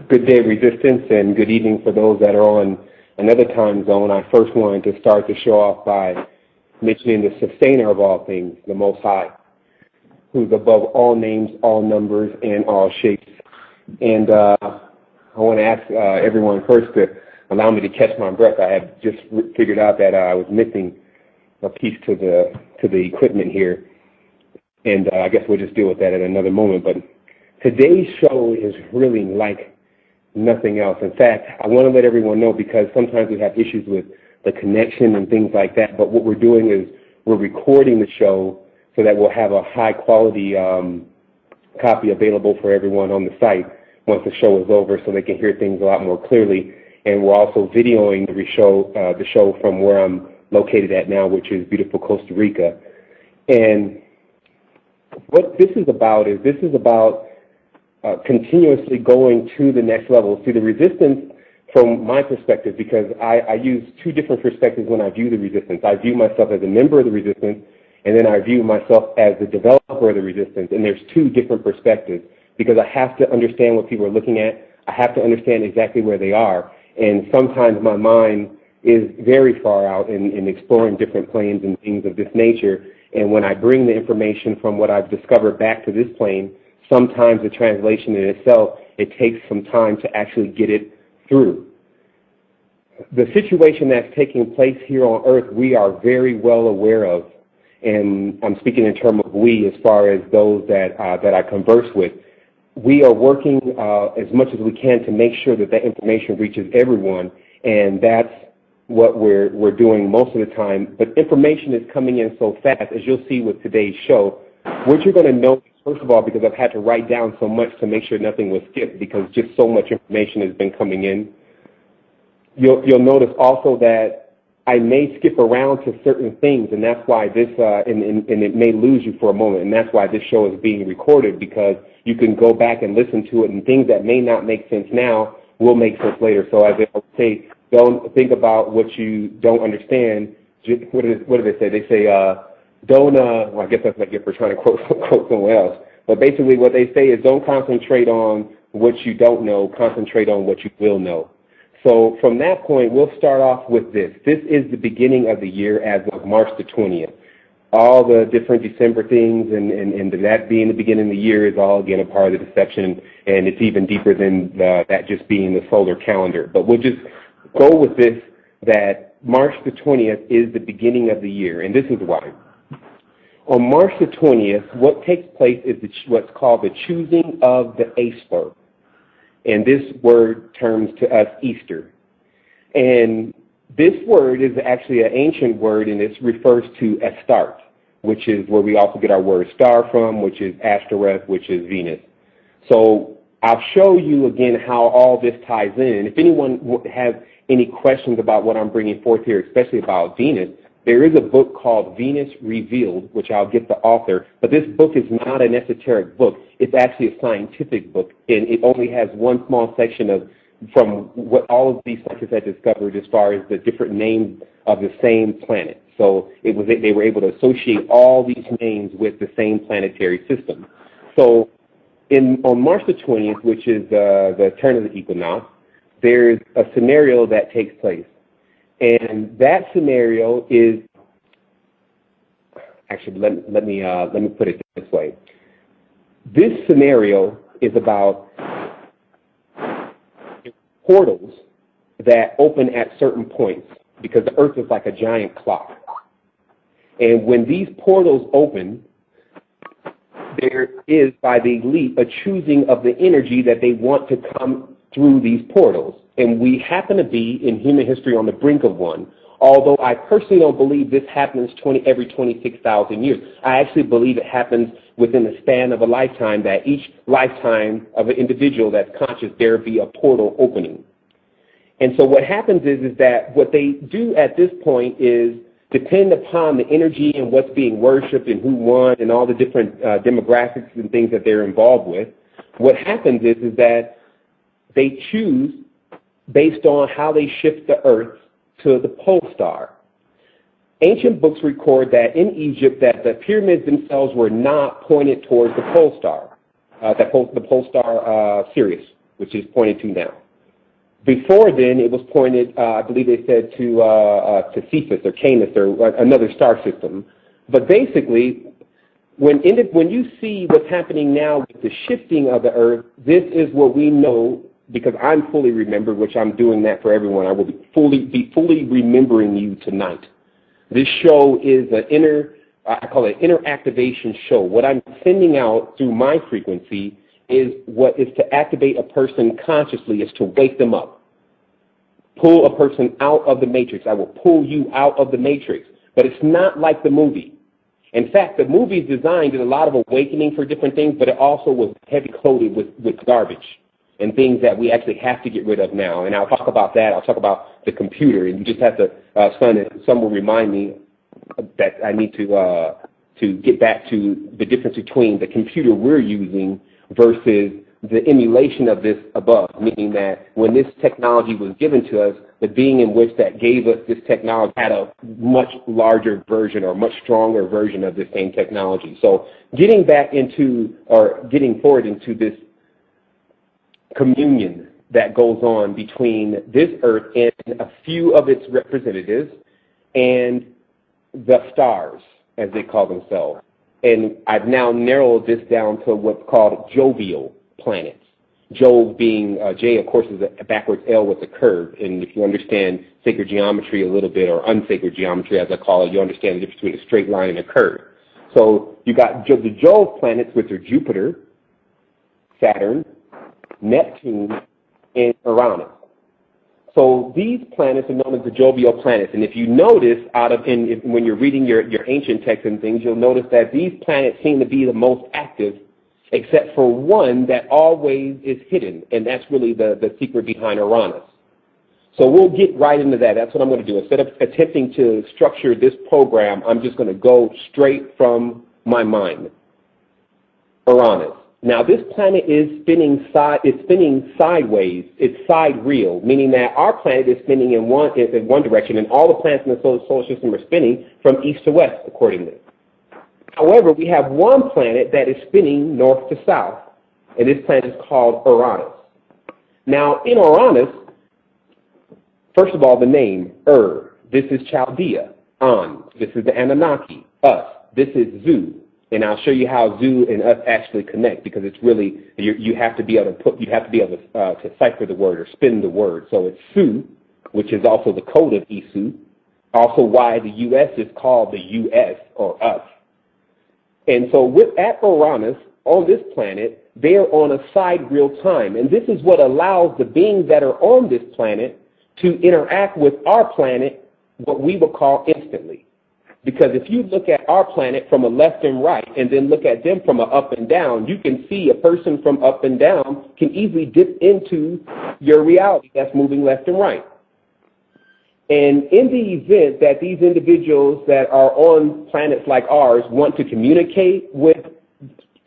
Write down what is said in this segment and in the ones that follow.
Good day, Resistance, and good evening for those that are on another time zone. I first wanted to start the show off by mentioning the sustainer of all things, the Most High, who's above all names, all numbers, and all shapes. And I want to ask everyone first to allow me to catch my breath. I have just figured out that I was missing a piece to the equipment here, and I guess we'll just deal with that at another moment. But today's show is really like nothing else. In fact, I want to let everyone know, because sometimes we have issues with the connection and things like that, but what we're doing is we're recording the show so that we'll have a high-quality copy available for everyone on the site once the show is over, so they can hear things a lot more clearly. And we're also videoing the show from where I'm located at now, which is beautiful Costa Rica. And what this is about continuously going to the next level. See, the resistance, from my perspective, because I use two different perspectives when I view the resistance. I view myself as a member of the resistance, and then I view myself as the developer of the resistance. And there's two different perspectives, because I have to understand what people are looking at. I have to understand exactly where they are. And sometimes my mind is very far out in exploring different planes and things of this nature. And when I bring the information from what I've discovered back to this plane, sometimes the translation in itself, it takes some time to actually get it through. The situation that's taking place here on Earth, we are very well aware of. And I'm speaking in terms of we as far as those that I converse with. We are working as much as we can to make sure that that information reaches everyone, and that's what we're doing most of the time. But information is coming in so fast, as you'll see with today's show. What you're going to know, first of all, because I've had to write down so much to make sure nothing was skipped, because just so much information has been coming in. You'll notice also that I may skip around to certain things, and that's why this, and it may lose you for a moment, and that's why this show is being recorded, because you can go back and listen to it, and things that may not make sense now will make sense later. So as I say, don't think about what you don't understand. What do they say? They say, well, I guess that's like if we're trying to quote someone else. But basically what they say is, don't concentrate on what you don't know, concentrate on what you will know. So from that point, we'll start off with this. This is the beginning of the year as of March the 20th. All the different December things and that being the beginning of the year is all, again, a part of the deception, and it's even deeper than that just being the solar calendar. But we'll just go with this, that March the 20th is the beginning of the year, and this is why. On March the 20th, what takes place is what's called the choosing of the Ashtar. And this word terms to us Easter. And this word is actually an ancient word, and it refers to Ashtar, which is where we also get our word star from, which is Ashtoreth, which is Venus. So I'll show you again how all this ties in. If anyone has any questions about what I'm bringing forth here, especially about Venus, there is a book called Venus Revealed, which I'll get the author, but this book is not an esoteric book. It's actually a scientific book, and it only has one small section from what all of these scientists had discovered as far as the different names of the same planet. So they were able to associate all these names with the same planetary system. So on March the 20th, which is the turn of the equinox, there's a scenario that takes place. And that scenario is, actually, let me put it this way. This scenario is about portals that open at certain points, because the Earth is like a giant clock. And when these portals open, there is, by the elite, a choosing of the energy that they want to come through these portals. And we happen to be, in human history, on the brink of one. Although I personally don't believe this happens every 26,000 years. I actually believe it happens within the span of a lifetime, that each lifetime of an individual that's conscious, there be a portal opening. And so what happens is that what they do at this point is depend upon the energy and what's being worshipped and who won and all the different demographics and things that they're involved with. What happens is that they choose based on how they shift the Earth to the pole star. Ancient books record that in Egypt that the pyramids themselves were not pointed towards the pole star, the pole star Sirius. which is pointed to now. Before then, it was pointed, I believe they said, to Cephas or Canis or another star system. But basically, when you see what's happening now with the shifting of the Earth, this is what we know, because I'm fully remembered, which I'm doing that for everyone. I will be fully remembering you tonight. This show is I call it inner activation show. What I'm sending out through my frequency is what is to activate a person consciously, is to wake them up. Pull a person out of the matrix. I will pull you out of the matrix. But it's not like the movie. In fact, the movie is designed as a lot of awakening for different things, but it also was heavy coated with garbage and things that we actually have to get rid of now. And I'll talk about that. I'll talk about the computer. And you just have to, son will remind me that I need to get back to the difference between the computer we're using versus the emulation of this above, meaning that when this technology was given to us, the being in which that gave us this technology had a much larger version or much stronger version of the same technology. So getting back into, or getting forward into this communion that goes on between this Earth and a few of its representatives and the stars, as they call themselves. And I've now narrowed this down to what's called jovial planets. Jove being, J, of course, is a backwards L with a curve. And if you understand sacred geometry a little bit, or unsacred geometry, as I call it, you understand the difference between a straight line and a curve. So you got the Jove planets, which are Jupiter, Saturn, Neptune, and Uranus. So these planets are known as the jovial planets. And if you notice, when you're reading your ancient texts and things, you'll notice that these planets seem to be the most active, except for one that always is hidden, and that's really the secret behind Uranus. So we'll get right into that. That's what I'm going to do. Instead of attempting to structure this program, I'm just going to go straight from my mind. Uranus. Now, this planet is spinning sideways. It's sidereal, meaning that our planet is spinning in one direction, and all the planets in the solar system are spinning from east to west, accordingly. However, we have one planet that is spinning north to south, and this planet is called Uranus. Now, in Uranus, first of all, the name, this is Chaldea. An, this is the Anunnaki. Us, this is Zu. And I'll show you how Zu and us actually connect, because it's really, you have to be able to cipher the word or spin the word. So it's Su, which is also the code of Isu. Also why the U.S. is called the U.S. or us. And so at Uranus, on this planet, they are on a sidereal time. And this is what allows the beings that are on this planet to interact with our planet, what we would call instantly. Because if you look at our planet from a left and right, and then look at them from a up and down, you can see a person from up and down can easily dip into your reality that's moving left and right. And in the event that these individuals that are on planets like ours want to communicate with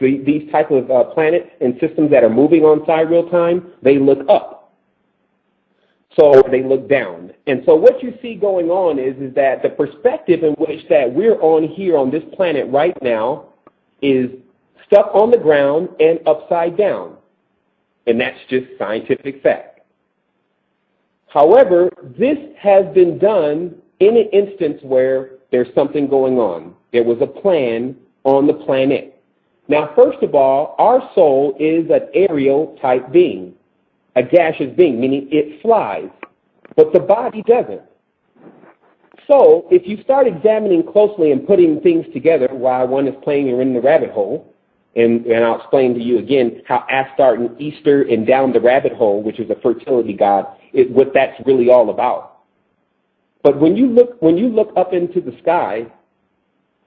these type of planets and systems that are moving on sidereal time, they look up. So they look down. And so what you see going on is that the perspective in which that we're on here on this planet right now is stuck on the ground and upside down. And that's just scientific fact. However, this has been done in an instance where there's something going on. There was a plan on the planet. Now, first of all, our soul is an aerial type being, a gaseous being, meaning it flies, but the body doesn't. So if you start examining closely and putting things together while one is playing in the rabbit hole, and I'll explain to you again how Ashtar and Easter and down the rabbit hole, which is a fertility god, is what that's really all about. But when you look up into the sky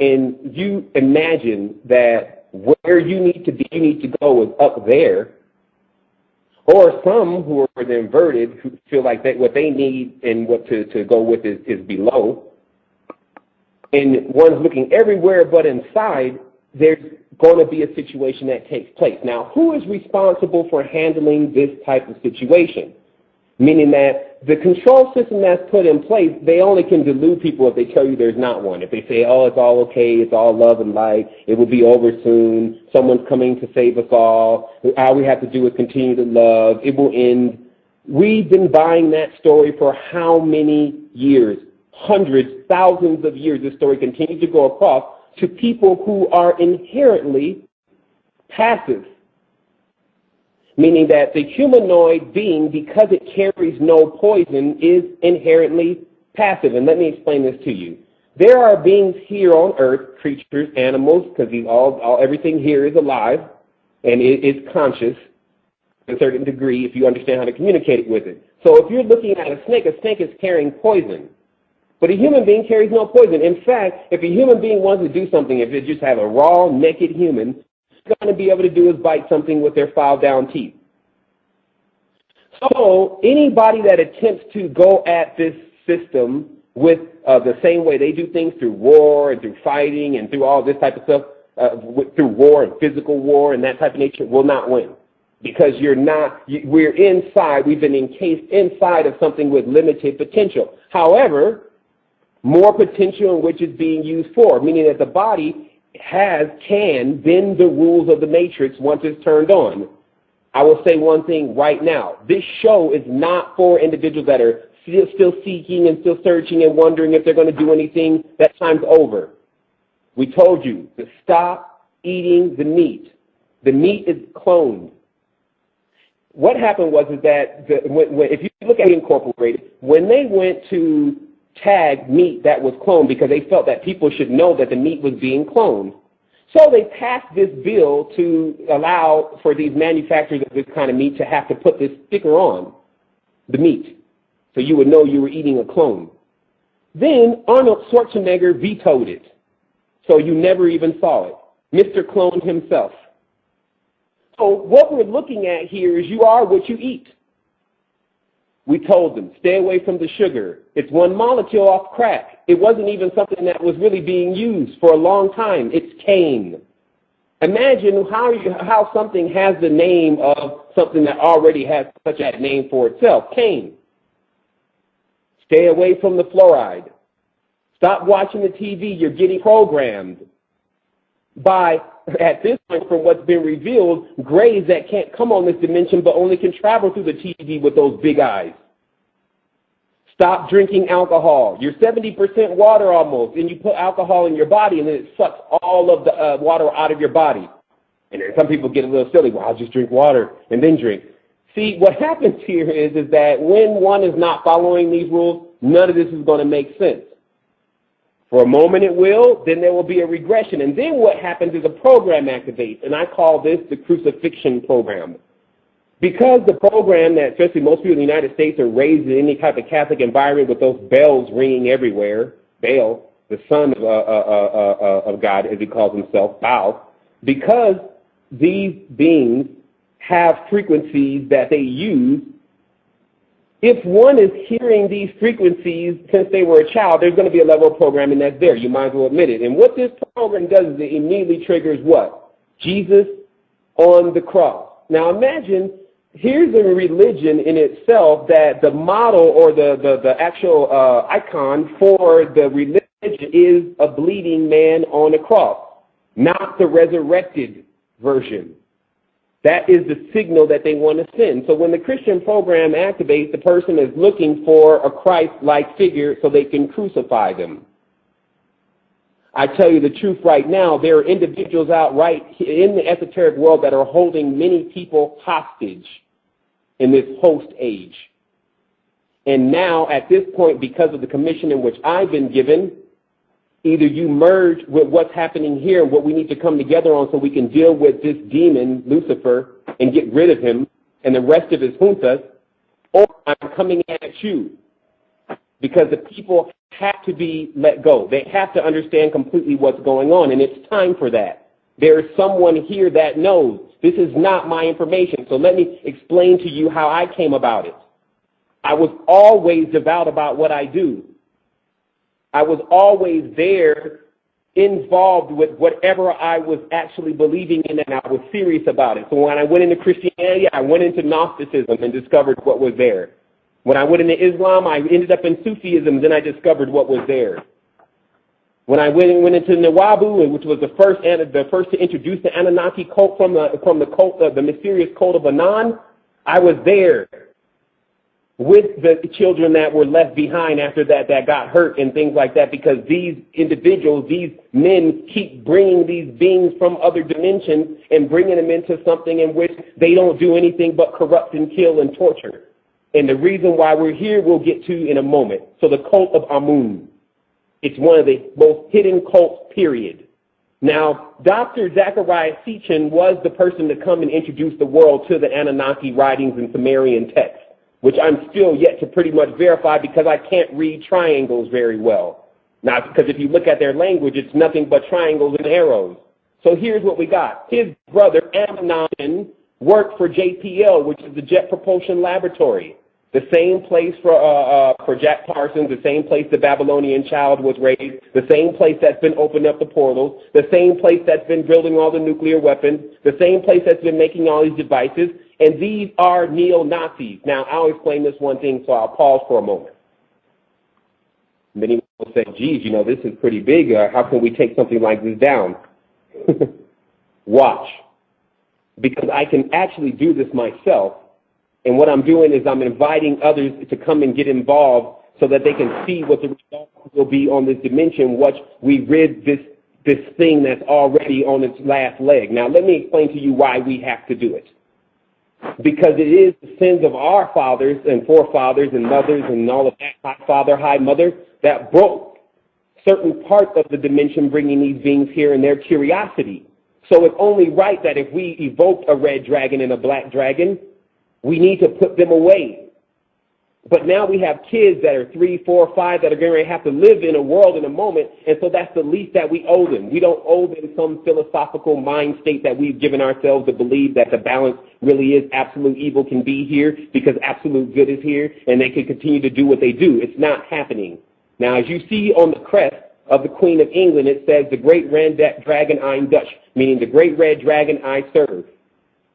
and you imagine that where you need to go is up there, or some who are the inverted who feel like that what they need and what to go with is below, and one's looking everywhere but inside, there's going to be a situation that takes place. Now, who is responsible for handling this type of situation? Meaning that the control system that's put in place, they only can delude people if they tell you there's not one. If they say, oh, it's all okay, it's all love and light, it will be over soon, someone's coming to save us all, all we have to do is continue to love, it will end. We've been buying that story for how many years? Hundreds, thousands of years. This story continues to go across to people who are inherently passive. Meaning that the humanoid being, because it carries no poison, is inherently passive. And let me explain this to you. There are beings here on earth, creatures, animals, because everything here is alive and it is conscious to a certain degree if you understand how to communicate with it. So if you're looking at a snake is carrying poison. But a human being carries no poison. In fact, if a human being wants to do something, if it just have a raw, naked human, going to be able to do is bite something with their filed down teeth. So anybody that attempts to go at this system with the same way they do things, through war and through fighting and through all this type of stuff, through war and physical war and that type of nature, will not win. Because we're inside, we've been encased inside of something with limited potential. However, more potential in which it's being used for, meaning that the body can bend the rules of the matrix once it's turned on. I will say one thing right now. This show is not for individuals that are still seeking and still searching and wondering if they're going to do anything. That time's over. We told you to stop eating the meat. The meat is cloned. What happened was that if you look at Incorporated, when they went to tag meat that was cloned because they felt that people should know that the meat was being cloned. So they passed this bill to allow for these manufacturers of this kind of meat to have to put this sticker on the meat so you would know you were eating a clone. Then Arnold Schwarzenegger vetoed it, so you never even saw it. Mr. Clone himself. So what we're looking at here is you are what you eat. We told them, stay away from the sugar. It's one molecule off crack. It wasn't even something that was really being used for a long time. It's cane. Imagine how something has the name of something that already has such a name for itself, cane. Stay away from the fluoride. Stop watching the TV. You're getting programmed by, at this point, from what's been revealed, grays that can't come on this dimension but only can travel through the TV with those big eyes. Stop drinking alcohol. You're 70% water almost, and you put alcohol in your body, and then it sucks all of the water out of your body. And then some people get a little silly. Well, I'll just drink water and then drink. See, what happens here is that when one is not following these rules, none of this is going to make sense. For a moment it will, then there will be a regression. And then what happens is a program activates, and I call this the Crucifixion program. Because the program that especially most people in the United States are raised in any type of Catholic environment with those bells ringing everywhere, Baal, the son of God, as he calls himself, Baal, because these beings have frequencies that they use. If one is hearing these frequencies since they were a child, there's going to be a level of programming that's there. You might as well admit it. And what this program does is it immediately triggers what? Jesus on the cross. Now imagine, here's a religion in itself that the model or the actual icon for the religion is a bleeding man on a cross, not the resurrected version. That is the signal that they want to send. So when the Christian program activates, the person is looking for a Christ-like figure so they can crucify them. I tell you the truth right now, there are individuals out right in the esoteric world that are holding many people hostage in this host age. And now, at this point, because of the commission in which I've been given, either you merge with what's happening here and what we need to come together on so we can deal with this demon, Lucifer, and get rid of him and the rest of his juntas, or I'm coming at you. Because the people have to be let go. They have to understand completely what's going on, and it's time for that. There is someone here that knows. This is not my information, so let me explain to you how I came about it. I was always devout about what I do. I was always there, involved with whatever I was actually believing in, and I was serious about it. So when I went into Christianity, I went into Gnosticism and discovered what was there. When I went into Islam, I ended up in Sufism, then I discovered what was there. When I went into Nawabu, which was the first to introduce the Anunnaki cult from the cult the mysterious cult of Anan, I was there with the children that were left behind after that got hurt and things like that, because these individuals, these men, keep bringing these beings from other dimensions and bringing them into something in which they don't do anything but corrupt and kill and torture. And the reason why we're here we'll get to in a moment. So the cult of Amun. It's one of the most hidden cults, period. Now, Dr. Zachariah Sitchin was the person to come and introduce the world to the Anunnaki writings and Sumerian texts, which I'm still yet to pretty much verify because I can't read triangles very well. Now, because if you look at their language, it's nothing but triangles and arrows. So here's what we got. His brother, Amnon, worked for JPL, which is the Jet Propulsion Laboratory. The same place for Jack Parsons, the same place the Babylonian child was raised, the same place that's been opening up the portals, the same place that's been building all the nuclear weapons, the same place that's been making all these devices, and these are neo-Nazis. Now, I'll explain this one thing, so I'll pause for a moment. Many people say, geez, this is pretty big. How can we take something like this down? Watch. Because I can actually do this myself. And what I'm doing is I'm inviting others to come and get involved so that they can see what the results will be on this dimension once we rid this thing that's already on its last leg. Now, let me explain to you why we have to do it. Because it is the sins of our fathers and forefathers and mothers and all of that, high father, high mother, that broke certain parts of the dimension, bringing these beings here in their curiosity. So it's only right that if we evoke a red dragon and a black dragon, we need to put them away. But now we have kids that are 3, 4, 5 that are going to have to live in a world in a moment, and so that's the least that we owe them. We don't owe them some philosophical mind state that we've given ourselves to believe that the balance really is absolute evil can be here because absolute good is here, and they can continue to do what they do. It's not happening. Now, as you see on the crest of the Queen of England, it says, the great red dragon I'm Dutch, meaning the great red dragon I serve.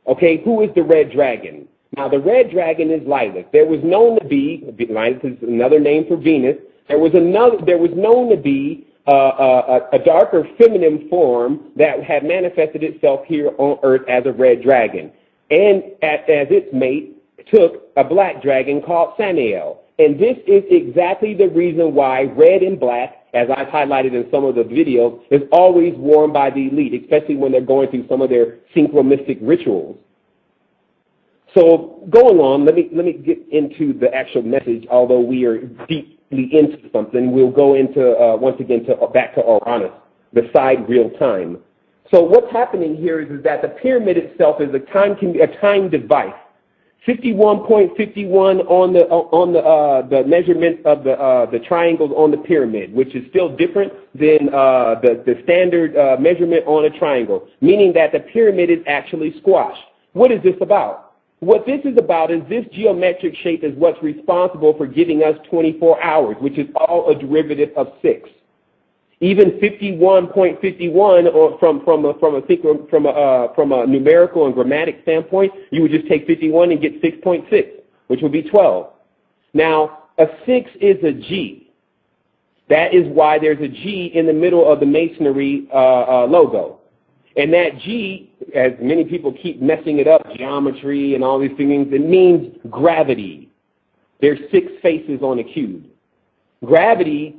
Okay, who is the red dragon? Now, the red dragon is Lilith. There was known to be, Lilith is another name for Venus, there was known to be a darker feminine form that had manifested itself here on Earth as a red dragon. And as its mate took a black dragon called Samael. And this is exactly the reason why red and black, as I've highlighted in some of the videos, is always worn by the elite, especially when they're going through some of their synchromystic rituals. So going on, let me get into the actual message. Although we are deeply into something, we'll go into once again back to Uranus, the side real time. So what's happening here is that the pyramid itself is a time device. 51.51 on the measurement of the triangles on the pyramid, which is still different than the standard measurement on a triangle, meaning that the pyramid is actually squashed. What is this about? What this is about is this geometric shape is what's responsible for giving us 24 hours, which is all a derivative of 6. Even 51.51, or from a numerical and grammatic standpoint, you would just take 51 and get 6.6, which would be 12. Now, a 6 is a G. That is why there's a G in the middle of the masonry logo. And that G, as many people keep messing it up, geometry and all these things, it means gravity. There's 6 faces on a cube. Gravity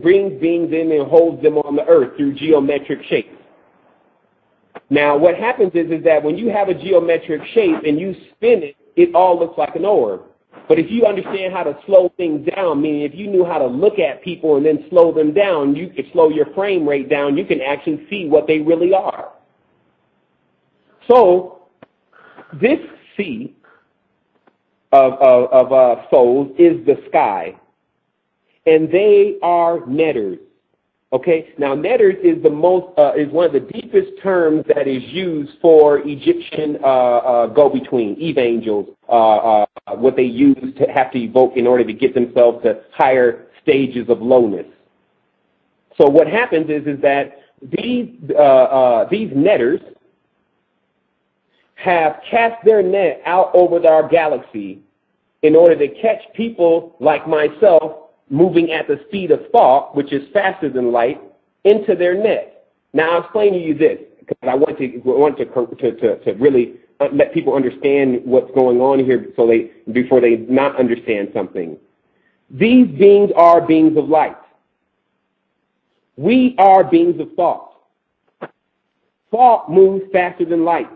brings beings in and holds them on the earth through geometric shapes. Now, what happens is that when you have a geometric shape and you spin it, it all looks like an orb. But if you understand how to slow things down, meaning if you knew how to look at people and then slow them down, you could slow your frame rate down, you can actually see what they really are. So this sea of souls is the sky, and they are netters. Okay, now netters is is one of the deepest terms that is used for Egyptian go-between, evangels, what they use to have to evoke in order to get themselves to higher stages of lowness. So what happens is that these netters have cast their net out over our galaxy in order to catch people like myself moving at the speed of thought, which is faster than light, into their net. Now, I'll explain to you this, because I want to really let people understand what's going on here before they not understand something. These beings are beings of light. We are beings of thought. Thought moves faster than light.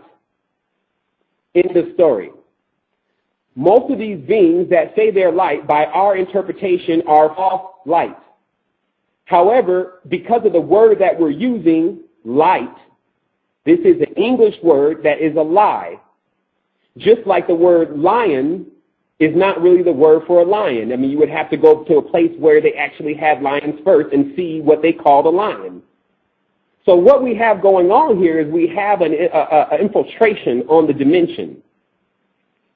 End of story. Most of these beings that say they're light, by our interpretation, are false light. However, because of the word that we're using, light, this is an English word that is a lie. Just like the word lion is not really the word for a lion. I mean, you would have to go to a place where they actually had lions first and see what they called a lion. So what we have going on here is we have an infiltration on the dimension.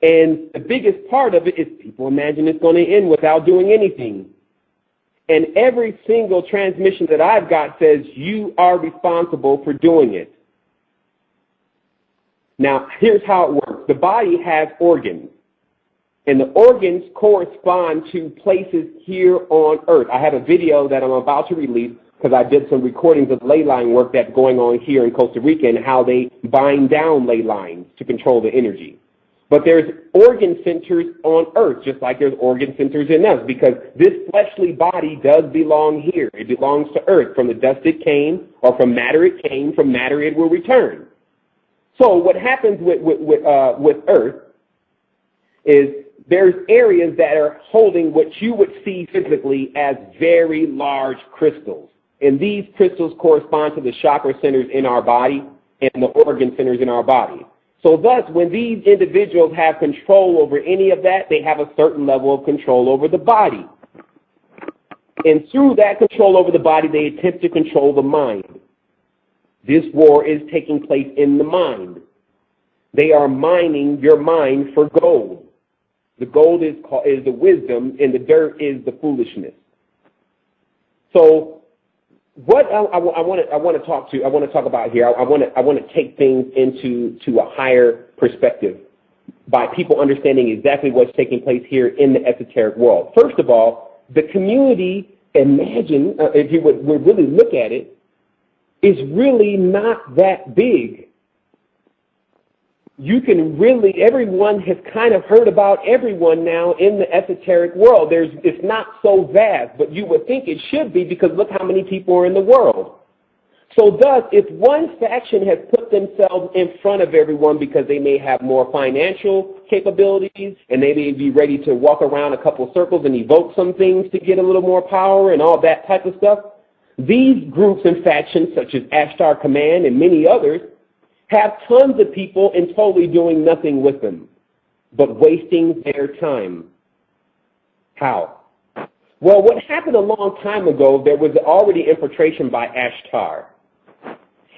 And the biggest part of it is people imagine it's going to end without doing anything. And every single transmission that I've got says you are responsible for doing it. Now, here's how it works. The body has organs. And the organs correspond to places here on Earth. I have a video that I'm about to release because I did some recordings of ley line work that's going on here in Costa Rica and how they bind down ley lines to control the energy. But there's organ centers on Earth, just like there's organ centers in us, because this fleshly body does belong here. It belongs to Earth. From the dust it came, or from matter it came, from matter it will return. So what happens with Earth is there's areas that are holding what you would see physically as very large crystals. And these crystals correspond to the chakra centers in our body and the organ centers in our body. So thus, when these individuals have control over any of that, they have a certain level of control over the body. And through that control over the body, they attempt to control the mind. This war is taking place in the mind. They are mining your mind for gold. The gold is the wisdom, and the dirt is the foolishness. So, what I want to talk about here, I want to take things into a higher perspective by people understanding exactly what's taking place here in the esoteric world. First of all, the community, imagine if you would really look at it, is really not that big. You can really, everyone has kind of heard about everyone now in the esoteric world. It's not so vast, but you would think it should be because look how many people are in the world. So thus, if one faction has put themselves in front of everyone because they may have more financial capabilities and they may be ready to walk around a couple of circles and evoke some things to get a little more power and all that type of stuff, these groups and factions such as Ashtar Command and many others have tons of people and totally doing nothing with them, but wasting their time. How? Well, what happened a long time ago, there was already infiltration by Ashtar.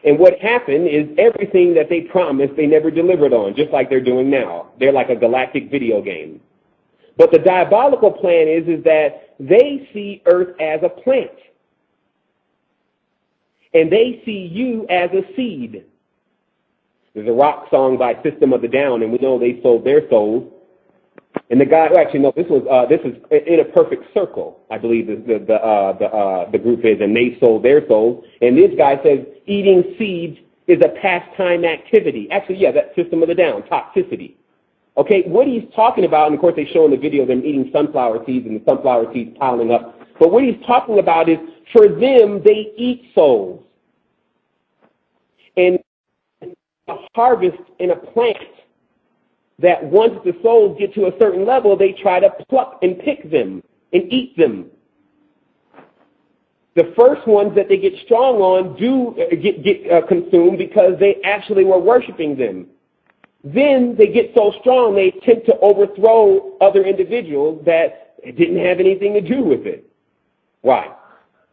And what happened is everything that they promised, they never delivered on, just like they're doing now. They're like a galactic video game. But the diabolical plan is that they see Earth as a plant. And they see you as a seed. There's a rock song by System of a Down, and we know they sold their souls. And the guy, actually, no, this is In a Perfect Circle, I believe the group is, and they sold their souls. And this guy says eating seeds is a pastime activity. Actually, yeah, that's System of the Down, toxicity. Okay, what he's talking about, and of course they show in the video them eating sunflower seeds and the sunflower seeds piling up. But what he's talking about is, for them, they eat souls. And a harvest in a plant that once the souls get to a certain level, they try to pluck and pick them and eat them. The first ones that they get strong on do get consumed because they actually were worshiping them. Then they get so strong they attempt to overthrow other individuals that didn't have anything to do with it. Why?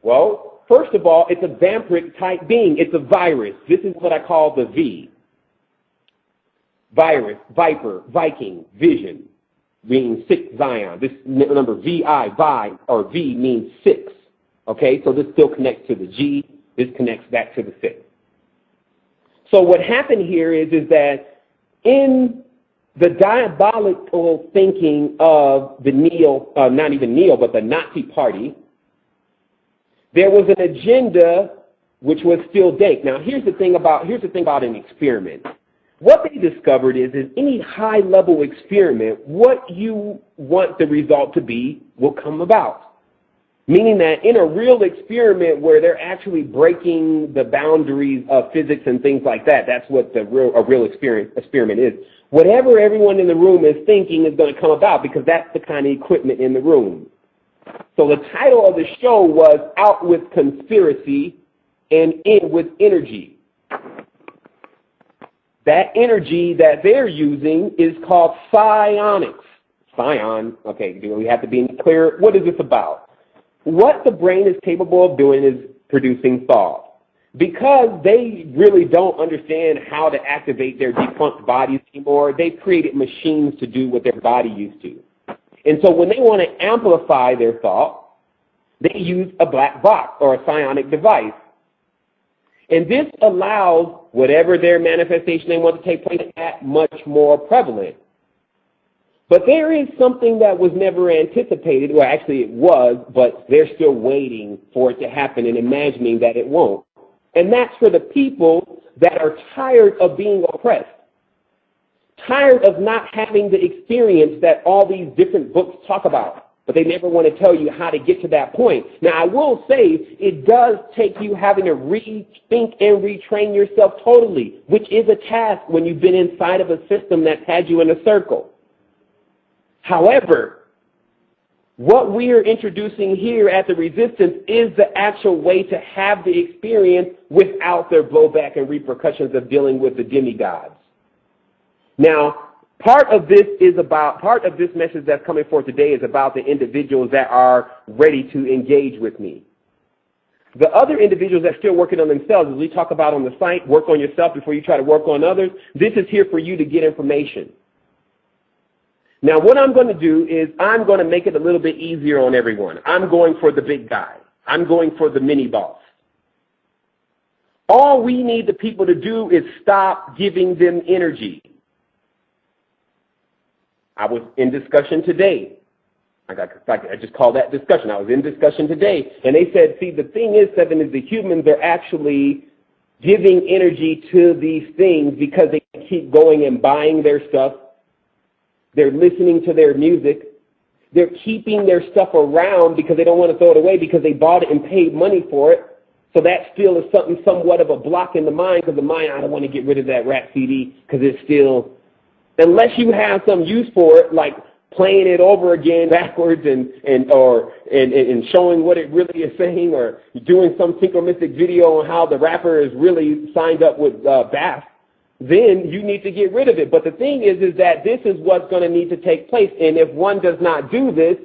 Well, first of all, it's a vampiric type being. It's a virus. This is what I call the V. Virus, viper, Viking, vision, meaning 6 Zion. This number V-I, vi, or V means 6. Okay, so this still connects to the G. This connects back to the 6. So what happened here is that in the diabolical thinking of the not even Neo, but the Nazi Party, there was an agenda which was still dank. Now, here's the thing about an experiment. What they discovered is any high-level experiment, what you want the result to be will come about. Meaning that in a real experiment where they're actually breaking the boundaries of physics and things like that, that's what a real experiment is. Whatever everyone in the room is thinking is going to come about because that's the kind of equipment in the room. So the title of the show was Out with Conspiracy and In with Energy. That energy that they're using is called psionics. Psion, okay, do we have to be clear? What is this about? What the brain is capable of doing is producing thought. Because they really don't understand how to activate their defunct bodies anymore, they've created machines to do what their body used to. And so when they want to amplify their thought, they use a black box or a psionic device. And this allows whatever their manifestation they want to take place at much more prevalent. But there is something that was never anticipated, well actually it was, but they're still waiting for it to happen and imagining that it won't. And that's for the people that are tired of being oppressed, tired of not having the experience that all these different books talk about. But they never want to tell you how to get to that point. Now, I will say it does take you having to rethink and retrain yourself totally, which is a task when you've been inside of a system that's had you in a circle. However, what we are introducing here at the Resistance is the actual way to have the experience without their blowback and repercussions of dealing with the demigods. Now, part of this message that's coming forth today is about the individuals that are ready to engage with me. The other individuals that are still working on themselves, as we talk about on the site, work on yourself before you try to work on others, this is here for you to get information. Now, what I'm going to do is I'm going to make it a little bit easier on everyone. I'm going for the big guy. I'm going for the mini boss. All we need the people to do is stop giving them energy. I was in discussion today. I just call that discussion. I was in discussion today, and they said, see, the thing is, Sevan, is the humans are actually giving energy to these things because they keep going and buying their stuff. They're listening to their music. They're keeping their stuff around because they don't want to throw it away because they bought it and paid money for it. So that still is somewhat of a block in the mind because the mind, I don't want to get rid of that rap CD because it's still, unless you have some use for it, like playing it over again backwards and showing what it really is saying, or doing some synchronistic video on how the rapper is really signed up with Bath, then you need to get rid of it. But the thing is that this is what's going to need to take place. And if one does not do this,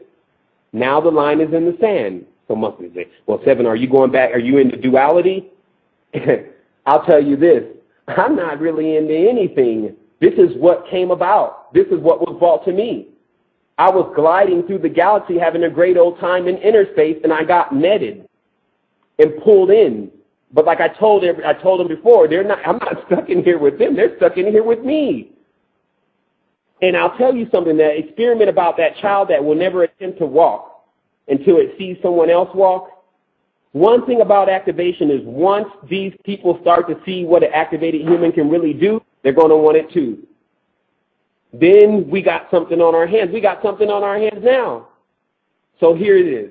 now the line is in the sand. So most people say, well, Sevan, are you going back? Are you into duality? I'll tell you this. I'm not really into anything. This is what came about. This is what was brought to me. I was gliding through the galaxy having a great old time in inner space, and I got netted and pulled in. But like I told them before, I'm not stuck in here with them. They're stuck in here with me. And I'll tell you something, that experiment about that child that will never attempt to walk until it sees someone else walk. One thing about activation is once these people start to see what an activated human can really do, they're going to want it too. Then we got something on our hands. We got something on our hands now. So here it is.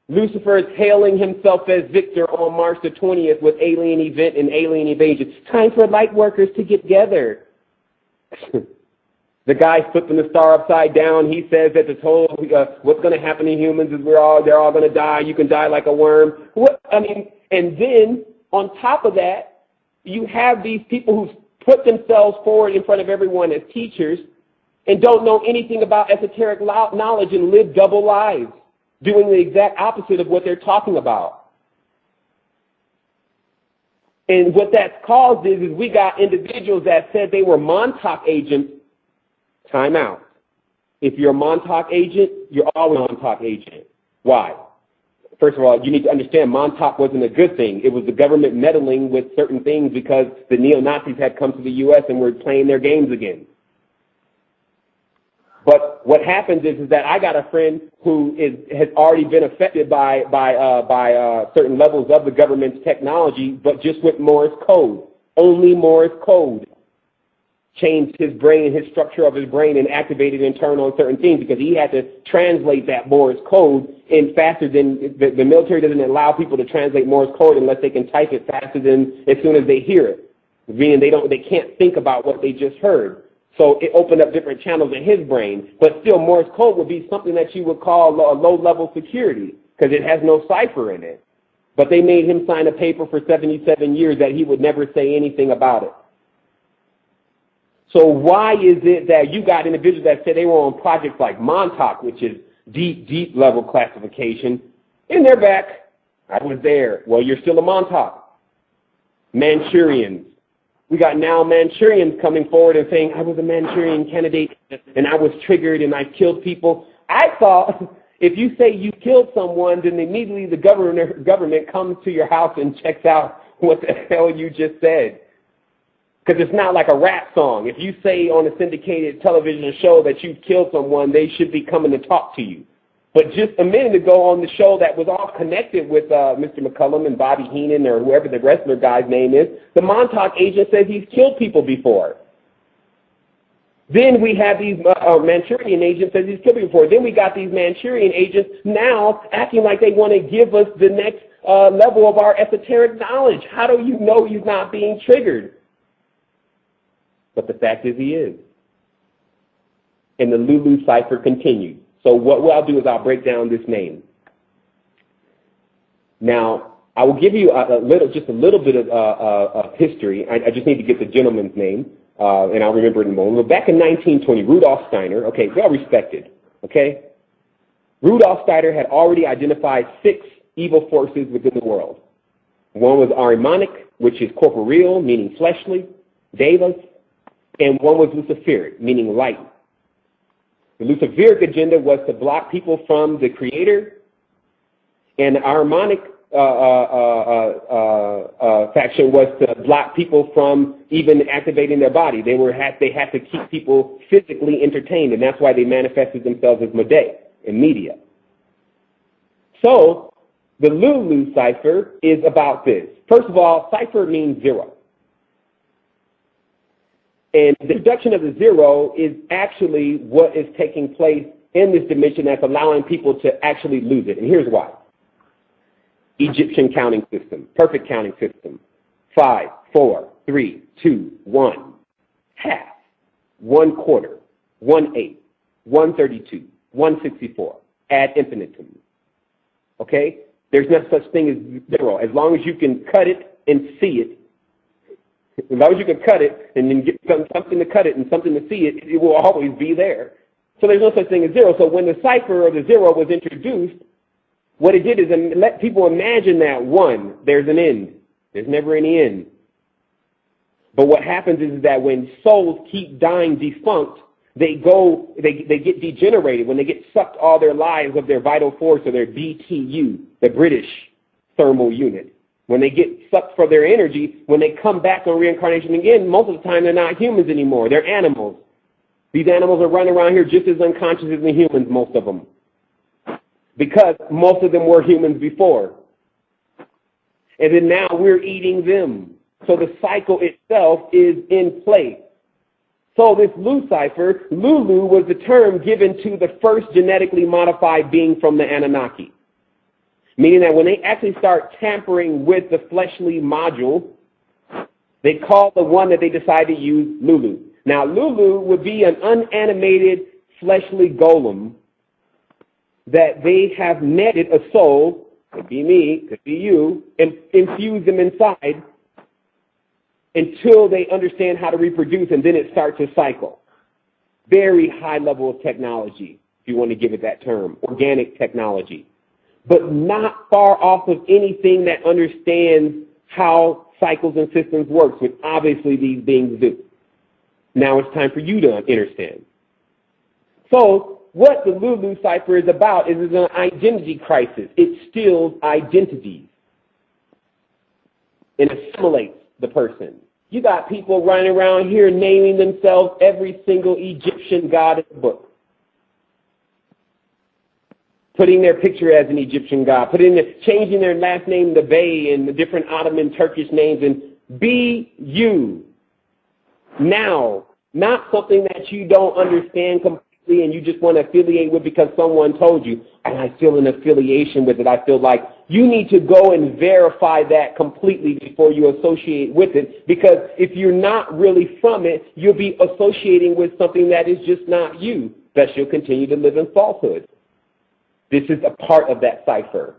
Lucifer is hailing himself as victor on March the 20th with alien event and alien invasion. Time for light workers to get together. The guy flipping the star upside down, he says that what's going to happen to humans is they're all going to die. You can die like a worm. And then on top of that, you have these people who put themselves forward in front of everyone as teachers and don't know anything about esoteric knowledge and live double lives, doing the exact opposite of what they're talking about. And what that's caused is we got individuals that said they were Montauk agents. Time out. If you're a Montauk agent, you're always a Montauk agent. Why? First of all, you need to understand Montauk wasn't a good thing. It was the government meddling with certain things because the neo-Nazis had come to the U.S. and were playing their games again. But what happens is that I got a friend who has already been affected by certain levels of the government's technology, but just with Morse code. Only Morse code changed his brain, his structure of his brain, and activated internal on certain things because he had to translate that Morse code in faster than the military doesn't allow people to translate Morse code unless they can type it faster than as soon as they hear it, meaning they can't think about what they just heard. So it opened up different channels in his brain, but still Morse code would be something that you would call a low-level security because it has no cipher in it. But they made him sign a paper for 77 years that he would never say anything about it. So why is it that you got individuals that said they were on projects like Montauk, which is deep level classification, and they're back? I was there. Well, you're still a Montauk. Manchurians. We got now Manchurians coming forward and saying, I was a Manchurian candidate, and I was triggered, and I killed people. I thought if you say you killed someone, then immediately the government comes to your house and checks out what the hell you just said. Because it's not like a rap song. If you say on a syndicated television show that you've killed someone, they should be coming to talk to you. But just a minute ago on the show that was all connected with Mr. McCullum and Bobby Heenan or whoever the wrestler guy's name is, the Montauk agent says he's killed people before. Then we have these Manchurian agents says he's killed people before. Then we got these Manchurian agents now acting like they want to give us the next level of our esoteric knowledge. How do you know he's not being triggered? But the fact is he is. And the Lulu cipher continues. So what I'll do is I'll break down this name. Now, I will give you just a little bit of history. I just need to get the gentleman's name, and I'll remember it in a moment. But back in 1920, Rudolf Steiner, okay, well respected, okay? Rudolf Steiner had already identified 6 evil forces within the world. One was Armonic, which is corporeal, meaning fleshly, devas, and one was luciferic, meaning light. The luciferic agenda was to block people from the Creator, and the Armonic faction was to block people from even activating their body. They had to keep people physically entertained, and that's why they manifested themselves as media. So the Lulu cipher is about this. First of all, cipher means 0. And the reduction of the 0 is actually what is taking place in this dimension that's allowing people to actually lose it. And here's why. Egyptian counting system, perfect counting system. 5, 4, 3, 2, 1. Half, 1/4, 1/8, 1/32, 1/64. Ad infinitum. Okay? There's no such thing as 0. As long as you can cut it and see it, as long as you can cut it and then get something to cut it and something to see it, it will always be there. So there's no such thing as 0. So when the cipher or the 0 was introduced, what it did is it let people imagine that 1, there's an end. There's never any end. But what happens is that when souls keep dying defunct, they get degenerated. When they get sucked all their lives of their vital force or their BTU, the British thermal unit. When they get sucked for their energy, when they come back on reincarnation again, most of the time they're not humans anymore. They're animals. These animals are running around here just as unconscious as the humans, most of them. Because most of them were humans before. And then now we're eating them. So the cycle itself is in place. So this Lucifer, Lulu, was the term given to the first genetically modified being from the Anunnaki. Meaning that when they actually start tampering with the fleshly module, they call the one that they decide to use Lulu. Now, Lulu would be an unanimated fleshly golem that they have netted a soul, could be me, could be you, and infuse them inside until they understand how to reproduce, and then it starts a cycle. Very high level of technology, if you want to give it that term, organic technology. But not far off of anything that understands how cycles and systems work, which obviously these beings do. Now it's time for you to understand. So what the Lulu cipher is about is an identity crisis. It steals identities and assimilates the person. You got people running around here naming themselves every single Egyptian god in the book. putting their picture as an Egyptian god, changing their last name to Bey and the different Ottoman Turkish names, and be you. Now, not something that you don't understand completely and you just want to affiliate with because someone told you, and I feel an affiliation with it. I feel like you need to go and verify that completely before you associate with it, because if you're not really from it, you'll be associating with something that is just not you. Thus, you'll continue to live in falsehood. This is a part of that cipher.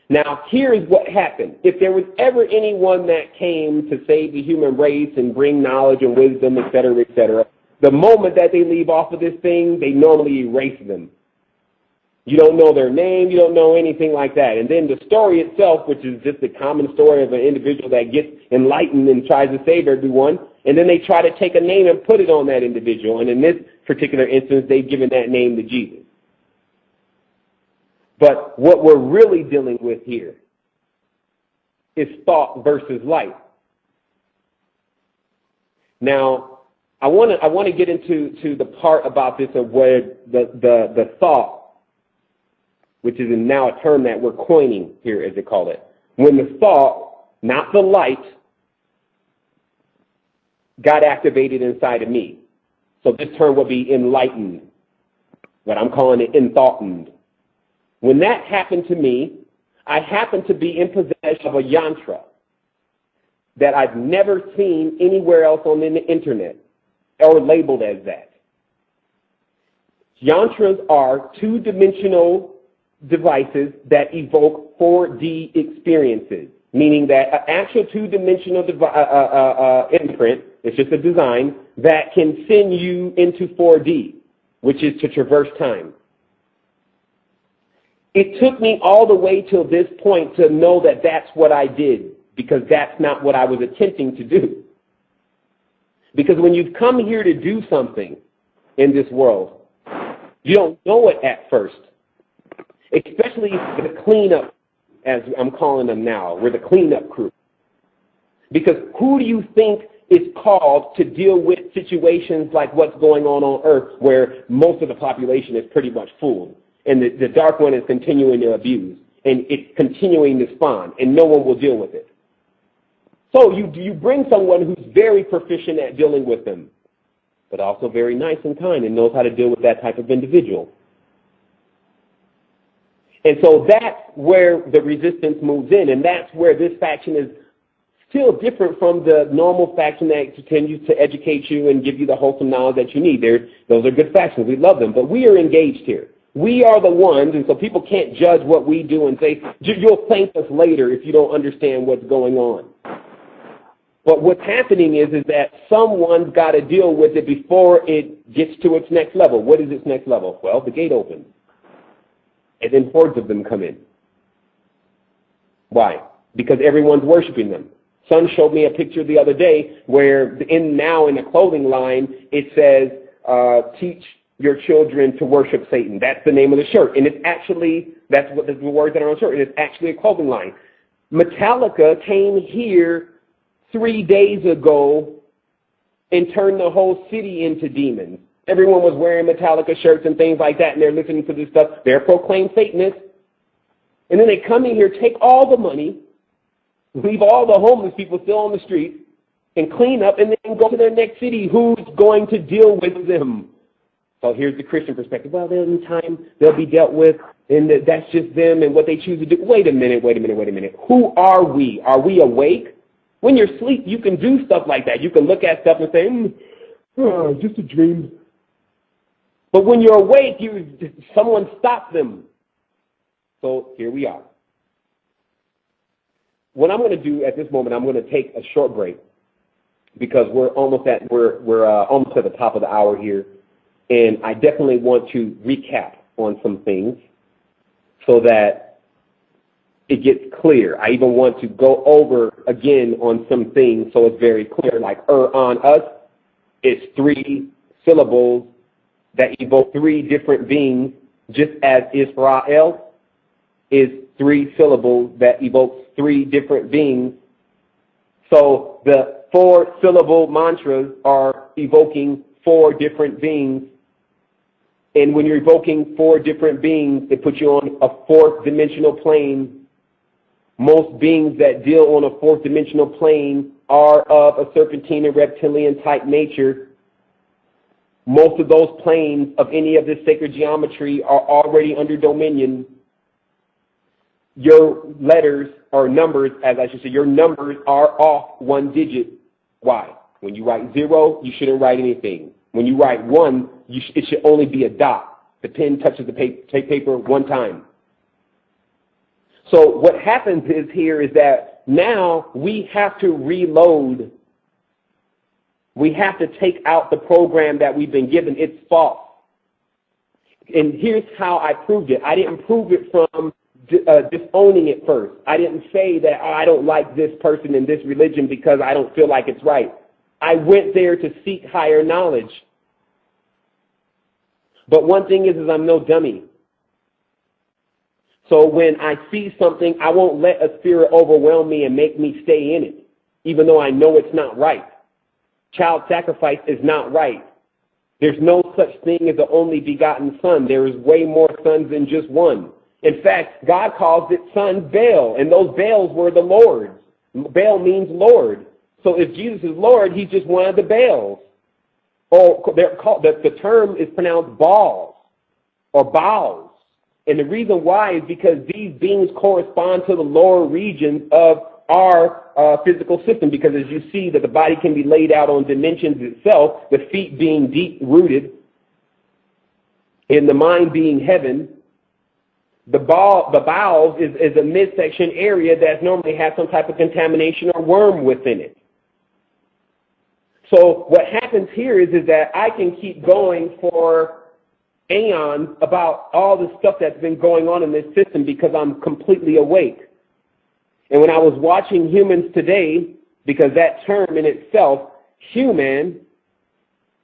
Now, here's what happened. If there was ever anyone that came to save the human race and bring knowledge and wisdom, et cetera, the moment that they leave off of this thing, they normally erase them. You don't know their name. You don't know anything like that. And then the story itself, which is just a common story of an individual that gets enlightened and tries to save everyone, and then they try to take a name and put it on that individual. And in this particular instance, they've given that name to Jesus. But what we're really dealing with here is thought versus light. Now, I want to get into the part about this of where the thought, which is now a term that we're coining here, as they call it. When the thought, not the light, got activated inside of me. So this term would be enlightened, but I'm calling it enthtoughted. When that happened to me, I happened to be in possession of a yantra that I've never seen anywhere else on the internet or labeled as that. Yantras are two-dimensional devices that evoke 4D experiences, meaning that an actual two-dimensional imprint, it's just a design, that can send you into 4D, which is to traverse time. It took me all the way till this point to know that that's what I did, because that's not what I was attempting to do. Because when you've come here to do something in this world, you don't know it at first. Especially the cleanup, as I'm calling them now. We're the cleanup crew. Because who do you think is called to deal with situations like what's going on Earth, where most of the population is pretty much fooled? And the dark one is continuing to abuse, and it's continuing to spawn, and no one will deal with it. So you bring someone who's very proficient at dealing with them, but also very nice and kind and knows how to deal with that type of individual. And so that's where the resistance moves in, and that's where this faction is still different from the normal faction that continues to educate you and give you the wholesome knowledge that you need. Those are good factions. We love them, but we are engaged here. We are the ones, and so people can't judge what we do and say, you'll thank us later if you don't understand what's going on. But what's happening is that someone's got to deal with it before it gets to its next level. What is its next level? Well, the gate opens, and then hordes of them come in. Why? Because everyone's worshiping them. Son showed me a picture the other day where in the clothing line, it says, teach your children to worship Satan. That's the name of the shirt. And it's actually, that's what the words that are on the shirt. And it's actually a clothing line. Metallica came here 3 days ago and turned the whole city into demons. Everyone was wearing Metallica shirts and things like that, and they're listening to this stuff. They're proclaimed Satanists. And then they come in here, take all the money, leave all the homeless people still on the streets, and clean up, and then go to their next city. Who's going to deal with them? So here's the Christian perspective. Well, in time, they'll be dealt with, and that's just them and what they choose to do. Wait a minute. Who are we? Are we awake? When you're asleep, you can do stuff like that. You can look at stuff and say, just a dream. But when you're awake, someone stops them. So here we are. What I'm going to do at this moment, I'm going to take a short break because we're almost at the top of the hour here. And I definitely want to recap on some things so that it gets clear. I even want to go over again on some things so it's very clear, like on us, it's 3 syllables that evoke 3 different beings, just as Israel is 3 syllables that evokes 3 different beings. So the 4-syllable mantras are evoking 4 different beings. And when you're evoking 4 different beings, it puts you on a 4th dimensional plane. Most beings that deal on a 4th dimensional plane are of a serpentine and reptilian type nature. Most of those planes of any of this sacred geometry are already under dominion. Your letters or numbers, as I should say, your numbers are off 1 digit. Why? When you write 0, you shouldn't write anything. When you write 1, it should only be a dot. The pen touches the paper 1 time. So what happens is that now we have to reload. We have to take out the program that we've been given. It's false. And here's how I proved it. I didn't prove it from disowning it first. I didn't say that I don't like this person in this religion because I don't feel like it's right. I went there to seek higher knowledge. But one thing is I'm no dummy. So when I see something, I won't let a spirit overwhelm me and make me stay in it, even though I know it's not right. Child sacrifice is not right. There's no such thing as the only begotten son. There is way more sons than just one. In fact, God calls it son Baal, and those Baals were the Lords. Baal means Lord. So if Jesus is Lord, he's just one of the Baals. Or they're called, the term is pronounced Baals or Baals. And the reason why is because these beings correspond to the lower regions of our physical system, because as you see that the body can be laid out on dimensions itself, the feet being deep-rooted, and the mind being heaven. The bowels is a midsection area that normally has some type of contamination or worm within it. So what happens here is that I can keep going for aeons about all the stuff that's been going on in this system because I'm completely awake. And when I was watching Humans Today, because that term in itself, human,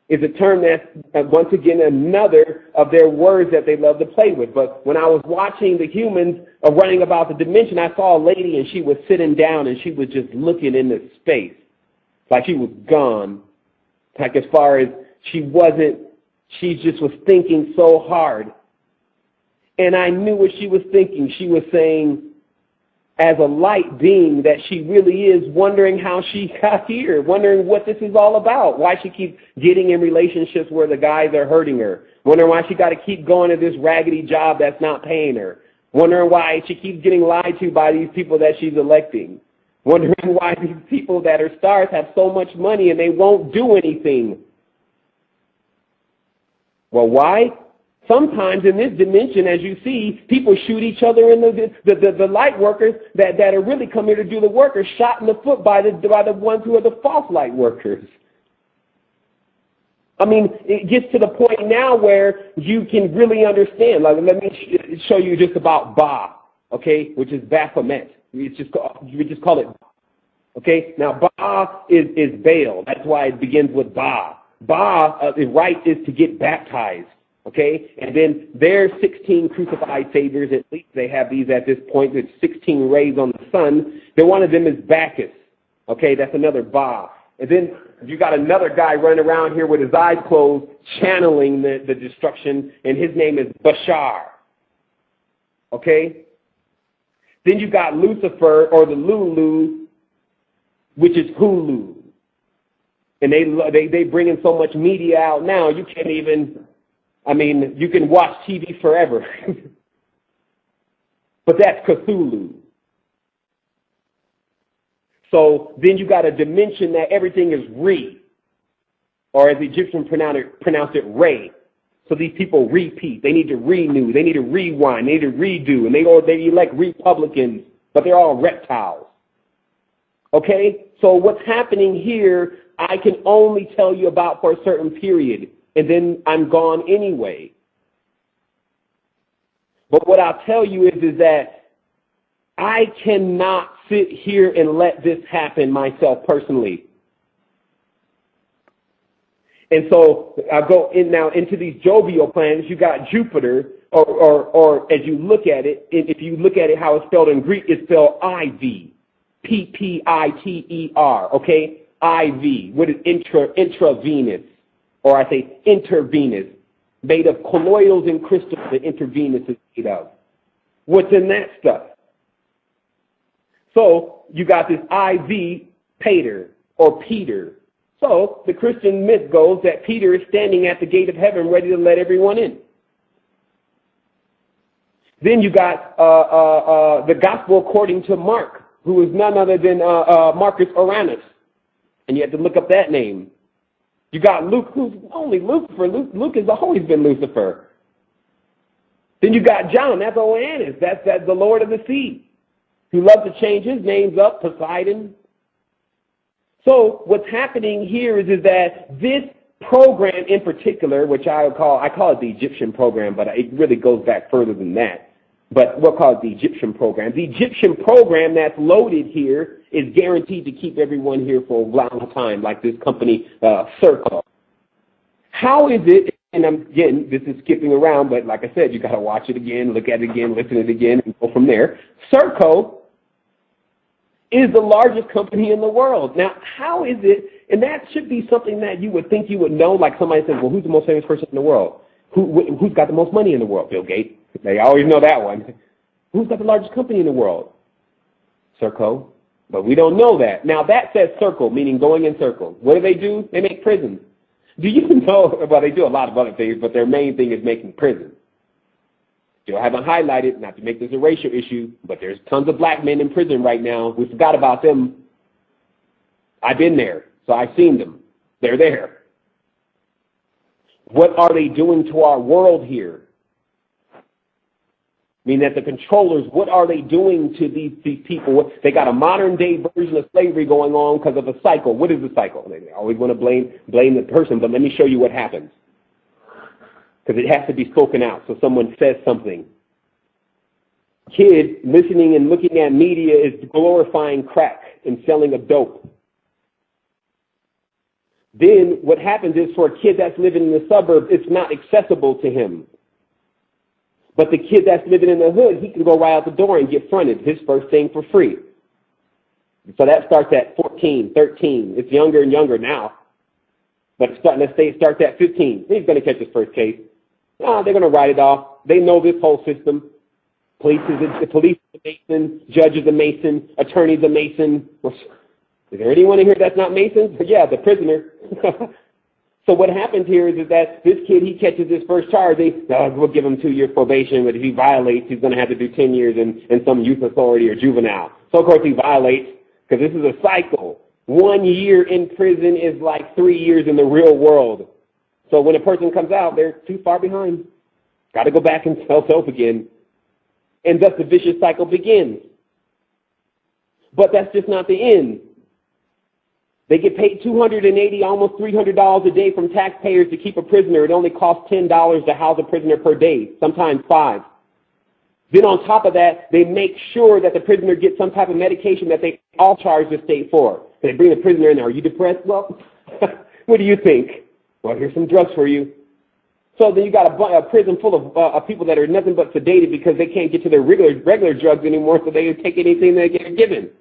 is a term that's, once again, another of their words that they love to play with. But when I was watching the humans running about the dimension, I saw a lady and she was sitting down and she was just looking into space. Like she was gone. Like as far as she just was thinking so hard. And I knew what she was thinking. She was saying, as a light being, that she really is wondering how she got here, wondering what this is all about, why she keeps getting in relationships where the guys are hurting her, wondering why she got to keep going to this raggedy job that's not paying her, wondering why she keeps getting lied to by these people that she's electing, wondering why these people that are stars have so much money and they won't do anything. Well, why? Sometimes in this dimension, as you see, people shoot each other in the light workers that are really come here to do the work are shot in the foot by the ones who are the false light workers. I mean, it gets to the point now where you can really understand. Like, let me show you just about Ba, okay, which is Baphomet. We just call it. Okay, now Ba is Baal. That's why it begins with Ba. Ba, the right is to get baptized. Okay, and then there's 16 crucified saviors, at least they have these at this point. There's 16 rays on the sun. Then one of them is Bacchus. Okay, that's another Ba. And then you got another guy running around here with his eyes closed, channeling the destruction, and his name is Bashar. Okay? Then you got Lucifer, or the Lulu, which is Hulu. And they bring in so much media out now, you can't even... I mean, you can watch TV forever. But that's Cthulhu. So then you got a dimension that everything is re, or as the Egyptians pronounce it, Ray. So these people repeat. They need to renew. They need to rewind. They need to redo. And they elect Republicans, but they're all reptiles. Okay? So what's happening here, I can only tell you about for a certain period. And then I'm gone anyway. But what I'll tell you is that I cannot sit here and let this happen myself personally. And so I'll go in now into these jovial planets. You got Jupiter, or as you look at it, if you look at it how it's spelled in Greek, it's spelled IV, P-P-I-T-E-R, okay? IV, what is intravenous? Or I say intervenous. made of colloidals and crystals that intravenous is made of. What's in that stuff? So you got this IV Pater or Peter. So the Christian myth goes that Peter is standing at the gate of heaven ready to let everyone in. Then you got the gospel according to Mark, who is none other than Marcus Uranus. And you have to look up that name. You got Luke, who's only Lucifer. Luke has always been Lucifer. Then you got John, that's Oannes, that's the Lord of the Sea, who loves to change his names up, Poseidon. So what's happening here is that this program in particular, which I call it the Egyptian program, but it really goes back further than that. But we'll call it the Egyptian program. The Egyptian program that's loaded here is guaranteed to keep everyone here for a long time, like this company, Circle. How is it, and again, this is skipping around, but like I said, you got to watch it again, look at it again, listen to it again, and go from there. Circle is the largest company in the world. Now, how is it, and that should be something that you would think you would know, like somebody says, well, who's the most famous person in the world? Who's got the most money in the world? Bill Gates. They always know that one. Who's got the largest company in the world? Circle. But we don't know that. Now, that says circle, meaning going in circles. What do? They make prisons. Do you know, well, they do a lot of other things, but their main thing is making prisons. Still haven't highlighted, not to make this a racial issue, but there's tons of black men in prison right now. We forgot about them. I've been there, so I've seen them. They're there. What are they doing to our world here? I mean, that the controllers, what are they doing to these people? They got a modern-day version of slavery going on because of a cycle. What is the cycle? They always want to blame the person, but let me show you what happens. Because it has to be spoken out, so someone says something. Kids listening and looking at media is glorifying crack and selling of dope. Then what happens is for a kid that's living in the suburbs, it's not accessible to him. But the kid that's living in the hood, he can go right out the door and get fronted his first thing for free. So that starts at 14, 13. It's younger and younger now. But let's say it starts at 15. He's going to catch his first case. They're going to write it off. They know this whole system. Police is a Mason, judge is a Mason, attorney is a Mason. Is there anyone in here that's not Mason? Yeah, the prisoner. So what happens here is that this kid, he catches his first charge. We'll give him 2 years probation, but if he violates, he's going to have to do 10 years in some youth authority or juvenile. So, of course, he violates because this is a cycle. 1 year in prison is like 3 years in the real world. So when a person comes out, they're too far behind. Got to go back and sell dope again. And thus the vicious cycle begins. But that's just not the end. They get paid $280, almost $300 a day from taxpayers to keep a prisoner. It only costs $10 to house a prisoner per day, sometimes $5. Then on top of that, they make sure that the prisoner gets some type of medication that they all charge the state for. They bring the prisoner in there. Are you depressed? Well, what do you think? Well, here's some drugs for you. So then you got a prison full of people that are nothing but sedated because they can't get to their regular drugs anymore, so they take anything they get given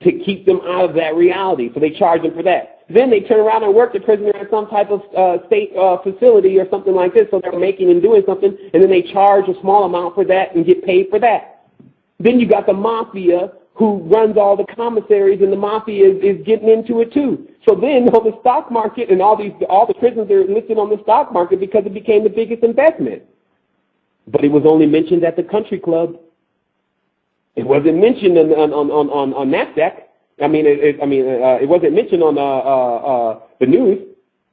to keep them out of that reality. So they charge them for that. Then they turn around and work the prisoner at some type of state facility or something like this, so they're making and doing something, and then they charge a small amount for that and get paid for that. Then you got the mafia who runs all the commissaries, and the mafia is getting into it too. So then on the stock market, and all the prisons are listed on the stock market because it became the biggest investment. But it was only mentioned at the country club. It wasn't mentioned on NASDAQ. It wasn't mentioned on the news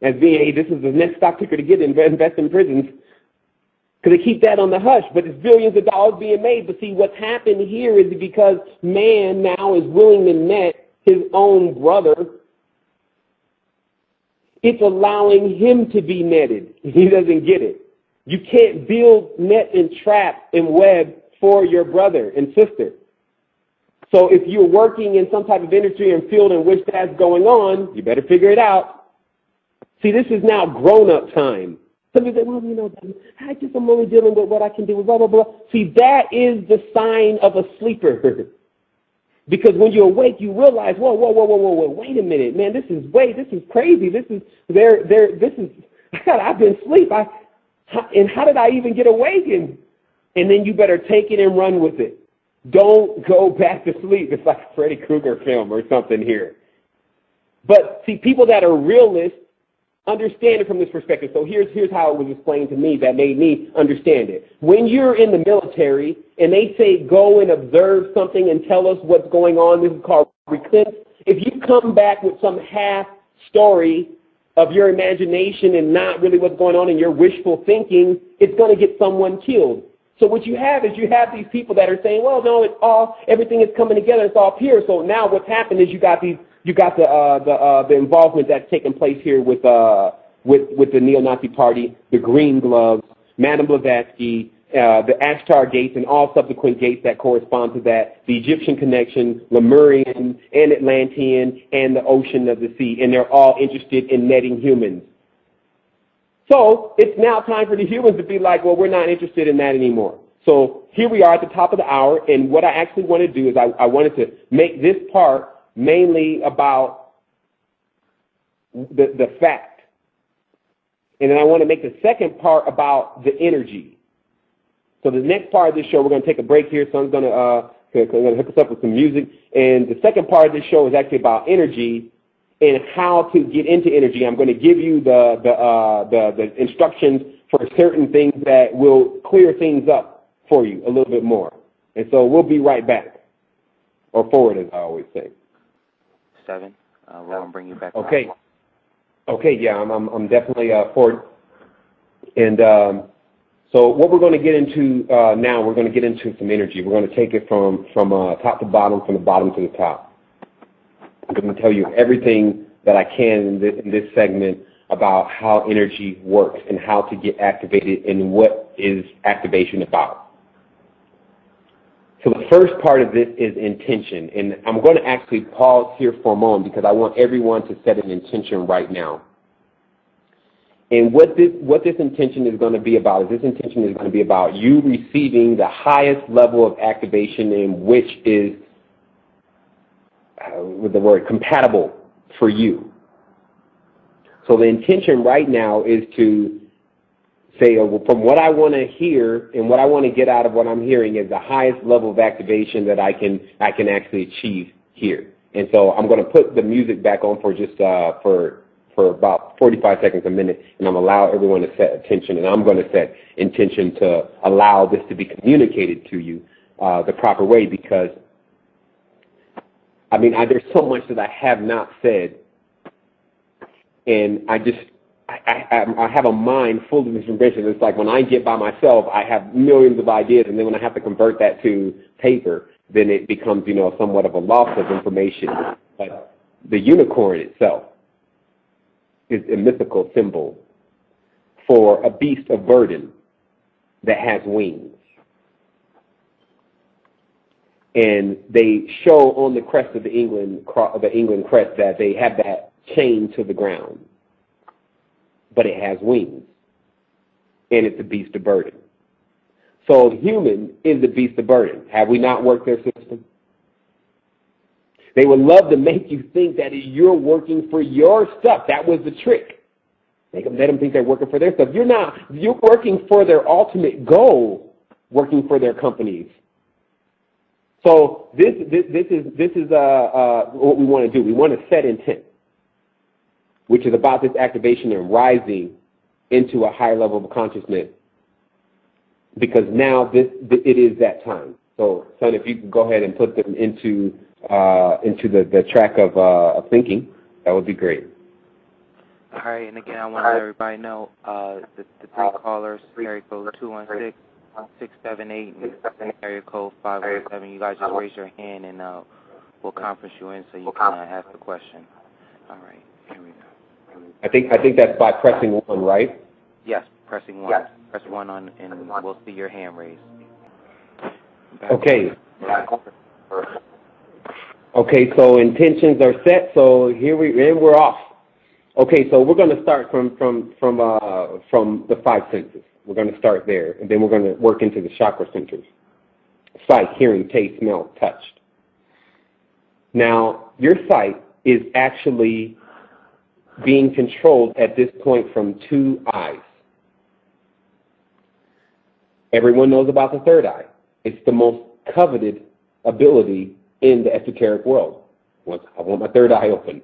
as being, hey, this is the next stock ticker to get invest in prisons. Because they keep that on the hush, but it's billions of dollars being made. But see, what's happened here is because man now is willing to net his own brother, it's allowing him to be netted. He doesn't get it. You can't build net and trap and web for your brother and sister. So if you're working in some type of industry and field in which that's going on, you better figure it out. See, this is now grown-up time. Somebody say, well, I'm only dealing with what I can do, blah, blah, blah. See, that is the sign of a sleeper. Because when you're awake, you realize, whoa, wait a minute, man, this is crazy. I've been asleep. And how did I even get awakened? And then you better take it and run with it. Don't go back to sleep. It's like a Freddy Krueger film or something here. But see, people that are realists understand it from this perspective. So here's how it was explained to me that made me understand it. When you're in the military and they say go and observe something and tell us what's going on, this is called reclence. If you come back with some half story of your imagination and not really what's going on in your wishful thinking, it's going to get someone killed. So what you have is you have these people that are saying, well, no, everything is coming together, it's all pure. So now what's happened is you got the involvement that's taking place here with the neo-Nazi party, the Green Gloves, Madame Blavatsky, the Ashtar gates and all subsequent gates that correspond to that, the Egyptian connection, Lemurian and Atlantean, and the ocean of the sea, and they're all interested in netting humans. So it's now time for the humans to be like, well, we're not interested in that anymore. So here we are at the top of the hour, and what I actually want to do is I wanted to make this part mainly about the fact. And then I want to make the second part about the energy. So the next part of this show, we're going to take a break here, so I'm going to hook us up with some music. And the second part of this show is actually about energy and how to get into energy. I'm going to give you the instructions for certain things that will clear things up for you a little bit more. And so we'll be right back, or forward, as I always say. We're going to bring you back. Okay. Okay, yeah, I'm definitely forward. And so what we're going to get into now, we're going to get into some energy. We're going to take it from top to bottom, from the bottom to the top. I'm going to tell you everything that I can in this segment about how energy works and how to get activated and what is activation about. So the first part of this is intention, and I'm going to actually pause here for a moment because I want everyone to set an intention right now. And what this intention is going to be about is this intention is going to be about you receiving the highest level of activation, in which is with the word compatible for you. So the intention right now is to say, from what I want to hear and what I want to get out of what I'm hearing is the highest level of activation that I can actually achieve here. And so I'm going to put the music back on for just for about 45 seconds, a minute, and I'm going to allow everyone to set attention, and I'm going to set intention to allow this to be communicated to you the proper way, because I mean, there's so much that I have not said, and I have a mind full of information. It's like when I get by myself, I have millions of ideas, and then when I have to convert that to paper, then it becomes, somewhat of a loss of information. But the unicorn itself is a mythical symbol for a beast of burden that has wings. And they show on the crest of the England crest that they have that chained to the ground. But it has wings. And it's a beast of burden. So human is the beast of burden. Have we not worked their system? They would love to make you think that you're working for your stuff. That was the trick. Let them think they're working for their stuff. You're not. You're working for their ultimate goal, working for their companies. So this is what we want to do. We want to set intent, which is about this activation and rising into a higher level of consciousness, because now it is that time. So, son, if you could go ahead and put them into the track of thinking, that would be great. All right, and again, I want to let everybody know the three callers, area code 216-678 and area code 517. You guys just raise your hand and we'll conference you in so you can ask the question. All right, here we go. I think that's by pressing 1, right? Yes, pressing 1. Yes. Press 1 on, and we'll see your hand raised. Okay. Okay, so intentions are set. So we're off. Okay, so we're going to start from the 5 senses. We're going to start there, and then we're going to work into the chakra centers: sight, hearing, taste, smell, touch. Now, your sight is actually being controlled at this point from 2 eyes. Everyone knows about the third eye. It's the most coveted ability in the esoteric world. I want my third eye open.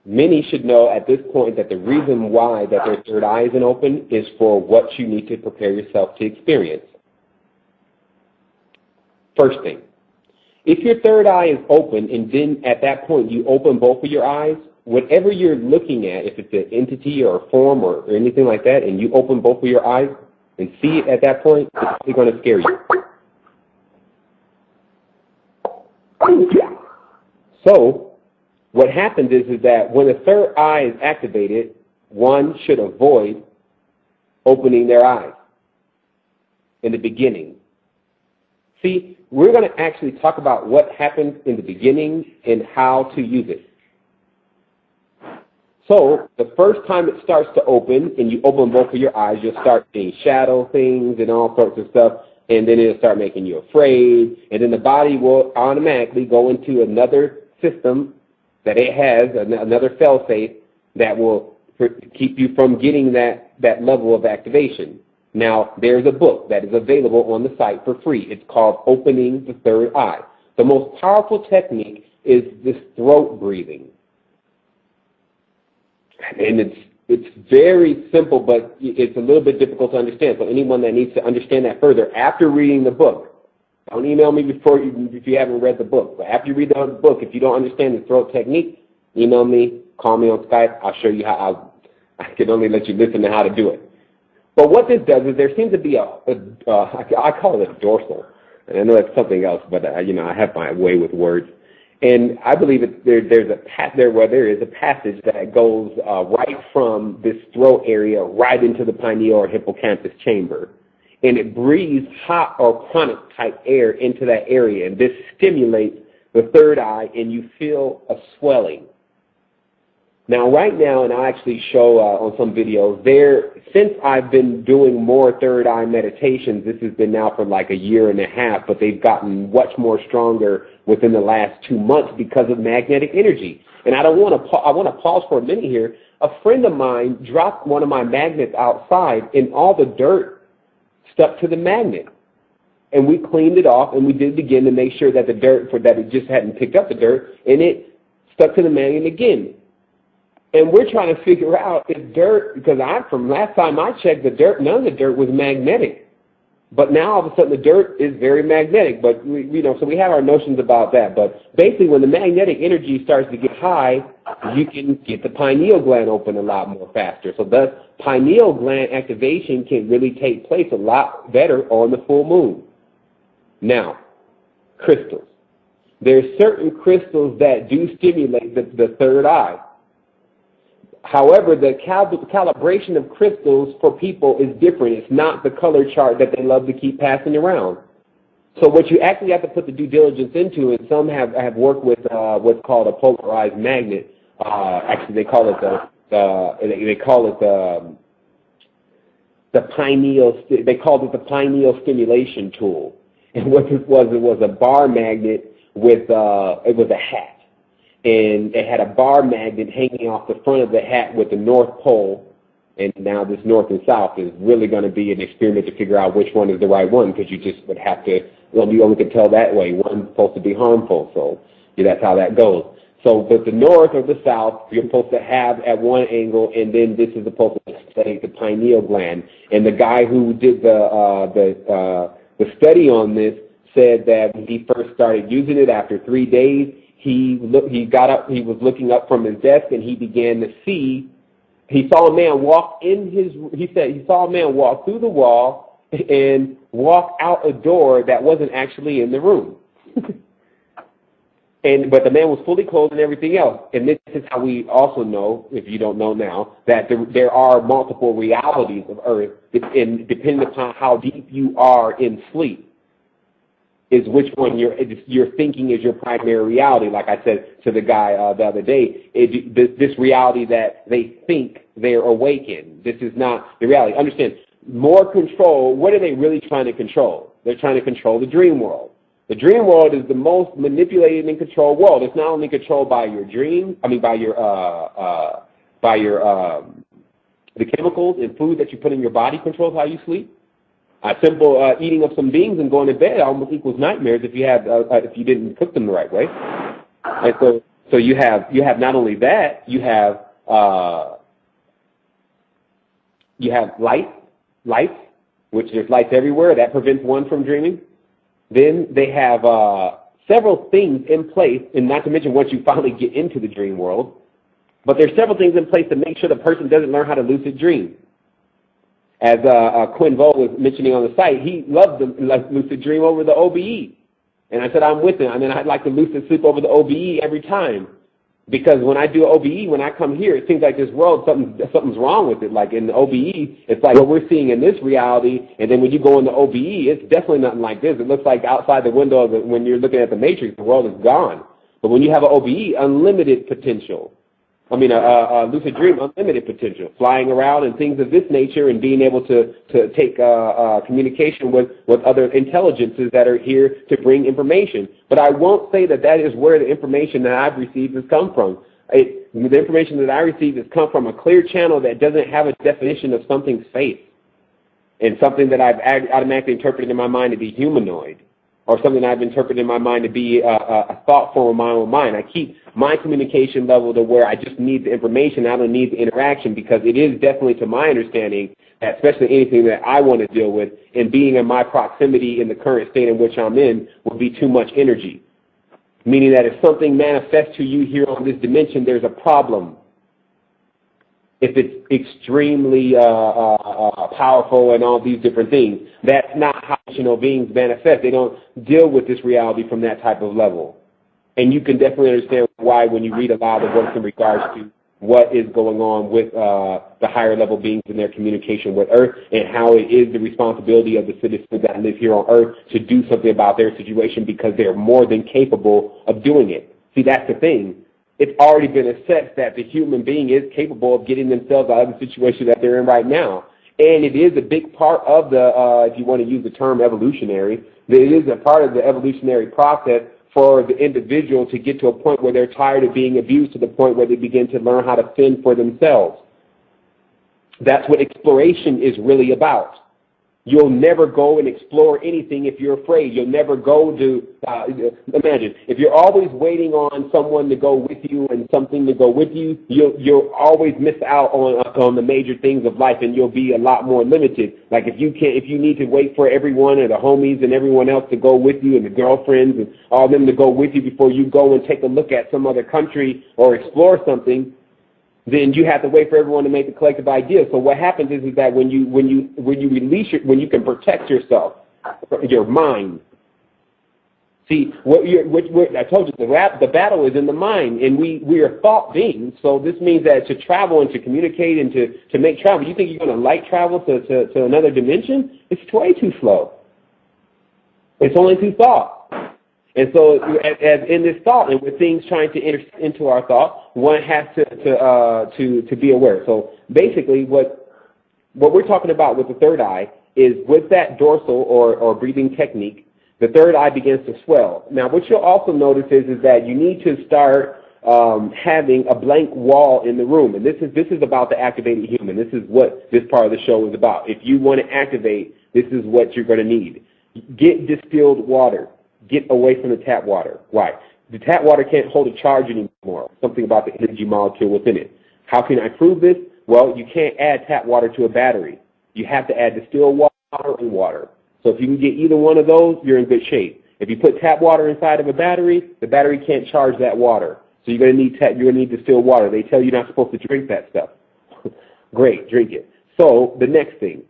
Many should know at this point that the reason why that their third eye isn't open is for what you need to prepare yourself to experience. First thing, if your third eye is open and then at that point you open both of your eyes, whatever you're looking at, if it's an entity or a form or anything like that, and you open both of your eyes and see it at that point, it's probably going to scare you. So what happens is that when the third eye is activated, one should avoid opening their eyes in the beginning. See, we're going to actually talk about what happens in the beginning and how to use it. So the first time it starts to open and you open both of your eyes, you'll start seeing shadow things and all sorts of stuff, and then it'll start making you afraid, and then the body will automatically go into another system that it has, another fail-safe that will keep you from getting that level of activation. Now, there's a book that is available on the site for free. It's called Opening the Third Eye. The most powerful technique is this throat breathing. And it's very simple, but it's a little bit difficult to understand. So anyone that needs to understand that further after reading the book, don't email me if you haven't read the book. But after you read the book, if you don't understand the throat technique, email me, call me on Skype. I'll show you how. I can only let you listen to how to do it. But what this does is there seems to be I call it a dorsal. And I know it's something else, but I have my way with words. And I believe there is a passage that goes right from this throat area right into the pineal or hippocampus chamber. And it breathes hot or chronic type air into that area. And this stimulates the third eye, and you feel a swelling. Now, right now, and I'll actually show on some videos, since I've been doing more third eye meditations, this has been now for like a year and a half, but they've gotten much more stronger within the last 2 months because of magnetic energy. And I want to pause for a minute here. A friend of mine dropped one of my magnets outside, and all the dirt stuck to the magnet. And we cleaned it off, and we did it again to make sure that that it just hadn't picked up the dirt, and it stuck to the magnet again. And we're trying to figure out if dirt, because from last time I checked, none of the dirt was magnetic. But now all of a sudden the dirt is very magnetic. But so we have our notions about that. But basically, when the magnetic energy starts to get high, you can get the pineal gland open a lot more faster. So thus, pineal gland activation can really take place a lot better on the full moon. Now, crystals. There's certain crystals that do stimulate the third eye. However, the calibration of crystals for people is different. It's not the color chart that they love to keep passing around. So what you actually have to put the due diligence into, and some have worked with what's called a polarized magnet. Actually, they call it the pineal. They called it the pineal stimulation tool. And what this was, it was a bar magnet with it was a hat. And it had a bar magnet hanging off the front of the hat with the North Pole. And now this North and South is really going to be an experiment to figure out which one is the right one, because you just would have to, you only can tell that way. One's supposed to be harmful, so that's how that goes. So, but the North or the South, you're supposed to have at one angle, and then this is supposed to stimulate the pineal gland. And the guy who did the study on this said that when he first started using it after 3 days, he got up, he was looking up from his desk, and he began to see, he saw a man walk he saw a man walk through the wall and walk out a door that wasn't actually in the room. But the man was fully clothed and everything else. And this is how we also know, if you don't know now, that there are multiple realities of Earth, and depending upon how deep you are in sleep, is which one you're thinking is your primary reality. Like I said to the guy the other day, this reality that they think they're awake in. This is not the reality. Understand, more control, what are they really trying to control? They're trying to control the dream world. The dream world is the most manipulated and controlled world. It's not only controlled by your dreams, by your The chemicals and food that you put in your body controls how you sleep. A simple eating of some beans and going to bed almost equals nightmares if you didn't cook them the right way. And so you have not only that, you have lights, which there's lights everywhere. That prevents one from dreaming. Then they have several things in place, and not to mention once you finally get into the dream world, but there's several things in place to make sure the person doesn't learn how to lucid dream. As Quinn Vole was mentioning on the site, he loved the lucid dream over the OBE. And I said, I'm with him. And then I'd like to lucid sleep over the OBE every time. Because when I do OBE, when I come here, it seems like this world, something's wrong with it. Like in the OBE, it's like what we're seeing in this reality, and then when you go in the OBE, it's definitely nothing like this. It looks like outside the window when you're looking at the Matrix, the world is gone. But when you have an OBE, unlimited potential. I mean, a lucid dream, unlimited potential, flying around and things of this nature, and being able to take communication with other intelligences that are here to bring information. But I won't say that is where the information that I've received has come from. The information that I received has come from a clear channel that doesn't have a definition of something's face, and something that I've automatically interpreted in my mind to be humanoid, or something I've interpreted in my mind to be a thought form of my own mind. I keep my communication level to where I just need the information. I don't need the interaction, because it is definitely, to my understanding, that especially anything that I want to deal with, and being in my proximity in the current state in which I'm in would be too much energy. Meaning that if something manifests to you here on this dimension, there's a problem. If it's extremely powerful and all these different things, that's not how beings manifest. They don't deal with this reality from that type of level. And you can definitely understand why when you read a lot of the works in regards to what is going on with the higher level beings in their communication with Earth, and how it is the responsibility of the citizens that live here on Earth to do something about their situation, because they're more than capable of doing it. See, that's the thing. It's already been assessed that the human being is capable of getting themselves out of the situation that they're in right now. And it is a big part of the, if you want to use the term evolutionary, it is a part of the evolutionary process for the individual to get to a point where they're tired of being abused, to the point where they begin to learn how to fend for themselves. That's what exploration is really about. You'll never go and explore anything if you're afraid. You'll never go to, imagine, if you're always waiting on someone to go with you and something to go with you, you'll always miss out on the major things of life, and you'll be a lot more limited. Like if you need to wait for everyone or the homies and everyone else to go with you, and the girlfriends and all of them to go with you before you go and take a look at some other country or explore something, then you have to wait for everyone to make the collective idea. So what happens is that when you release when you can protect yourself, your mind. See, I told you the battle is in the mind, and we are thought beings. So this means that to travel and to communicate and to make travel, you think you're going to light travel to another dimension? It's way too slow. It's only through thought. And so, as in this thought, and with things trying to enter into our thought, one has to be aware. So basically, what we're talking about with the third eye is, with that dorsal or breathing technique, the third eye begins to swell. Now, what you'll also notice is that you need to start having a blank wall in the room, and this is about the activated human. This is what this part of the show is about. If you want to activate, this is what you're going to need. Get distilled water. Get away from the tap water. Why? The tap water can't hold a charge anymore. Something about the energy molecule within it. How can I prove this? Well, you can't add tap water to a battery. You have to add distilled water and water. So if you can get either one of those, you're in good shape. If you put tap water inside of a battery, the battery can't charge that water. So you're going to need distilled water. They tell you you're not supposed to drink that stuff. Great, drink it. So the next thing.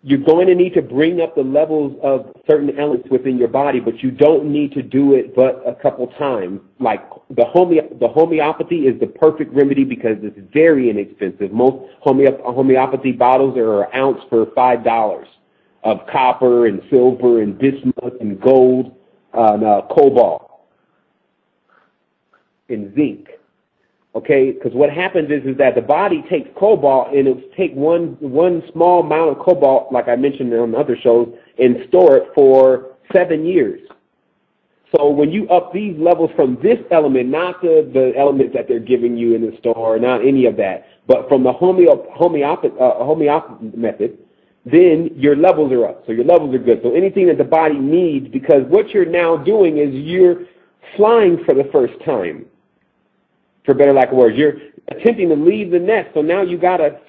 You're going to need to bring up the levels of certain elements within your body, but you don't need to do it but a couple times. Like the homeopathy is the perfect remedy because it's very inexpensive. Most homeopathy bottles are an ounce for $5 of copper and silver and bismuth and gold and cobalt and zinc. Okay, because what happens is that the body takes cobalt, and it'll take one small amount of cobalt, like I mentioned on other shows, and store it for 7 years. So when you up these levels from this element, not the elements that they're giving you in the store, not any of that, but from the homeopathic method, then your levels are up. So your levels are good. So anything that the body needs, because what you're now doing is you're flying for the first time, for better lack of words. You're attempting to leave the nest. So now you got to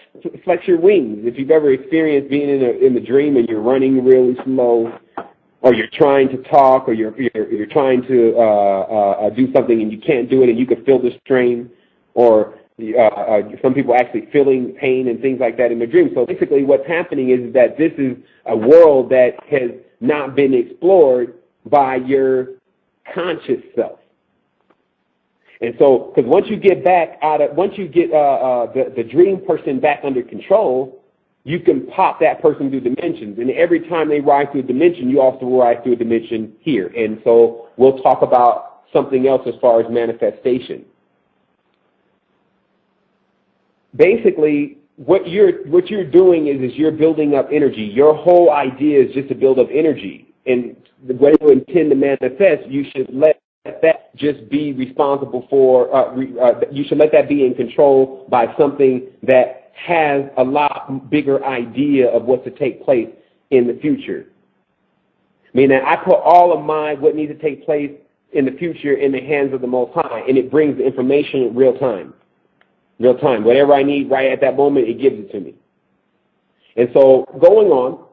flex your wings. If you've ever experienced being in the dream and you're running really slow, or you're trying to talk, or you're trying to do something and you can't do it, and you can feel the strain, or some people actually feeling pain and things like that in the dream. So basically what's happening is that this is a world that has not been explored by your conscious self. And so, because once you get the dream person back under control, you can pop that person through dimensions. And every time they rise through a dimension, you also rise through a dimension here. And so we'll talk about something else as far as manifestation. Basically, what you're doing is you're building up energy. Your whole idea is just to build up energy. And when you intend to manifest, you should let that just be responsible for, you should let that be in control by something that has a lot bigger idea of what to take place in the future. Meaning I put all of what needs to take place in the future in the hands of the Most High, and it brings the information in real time. Real time. Whatever I need right at that moment, it gives it to me. And so going on,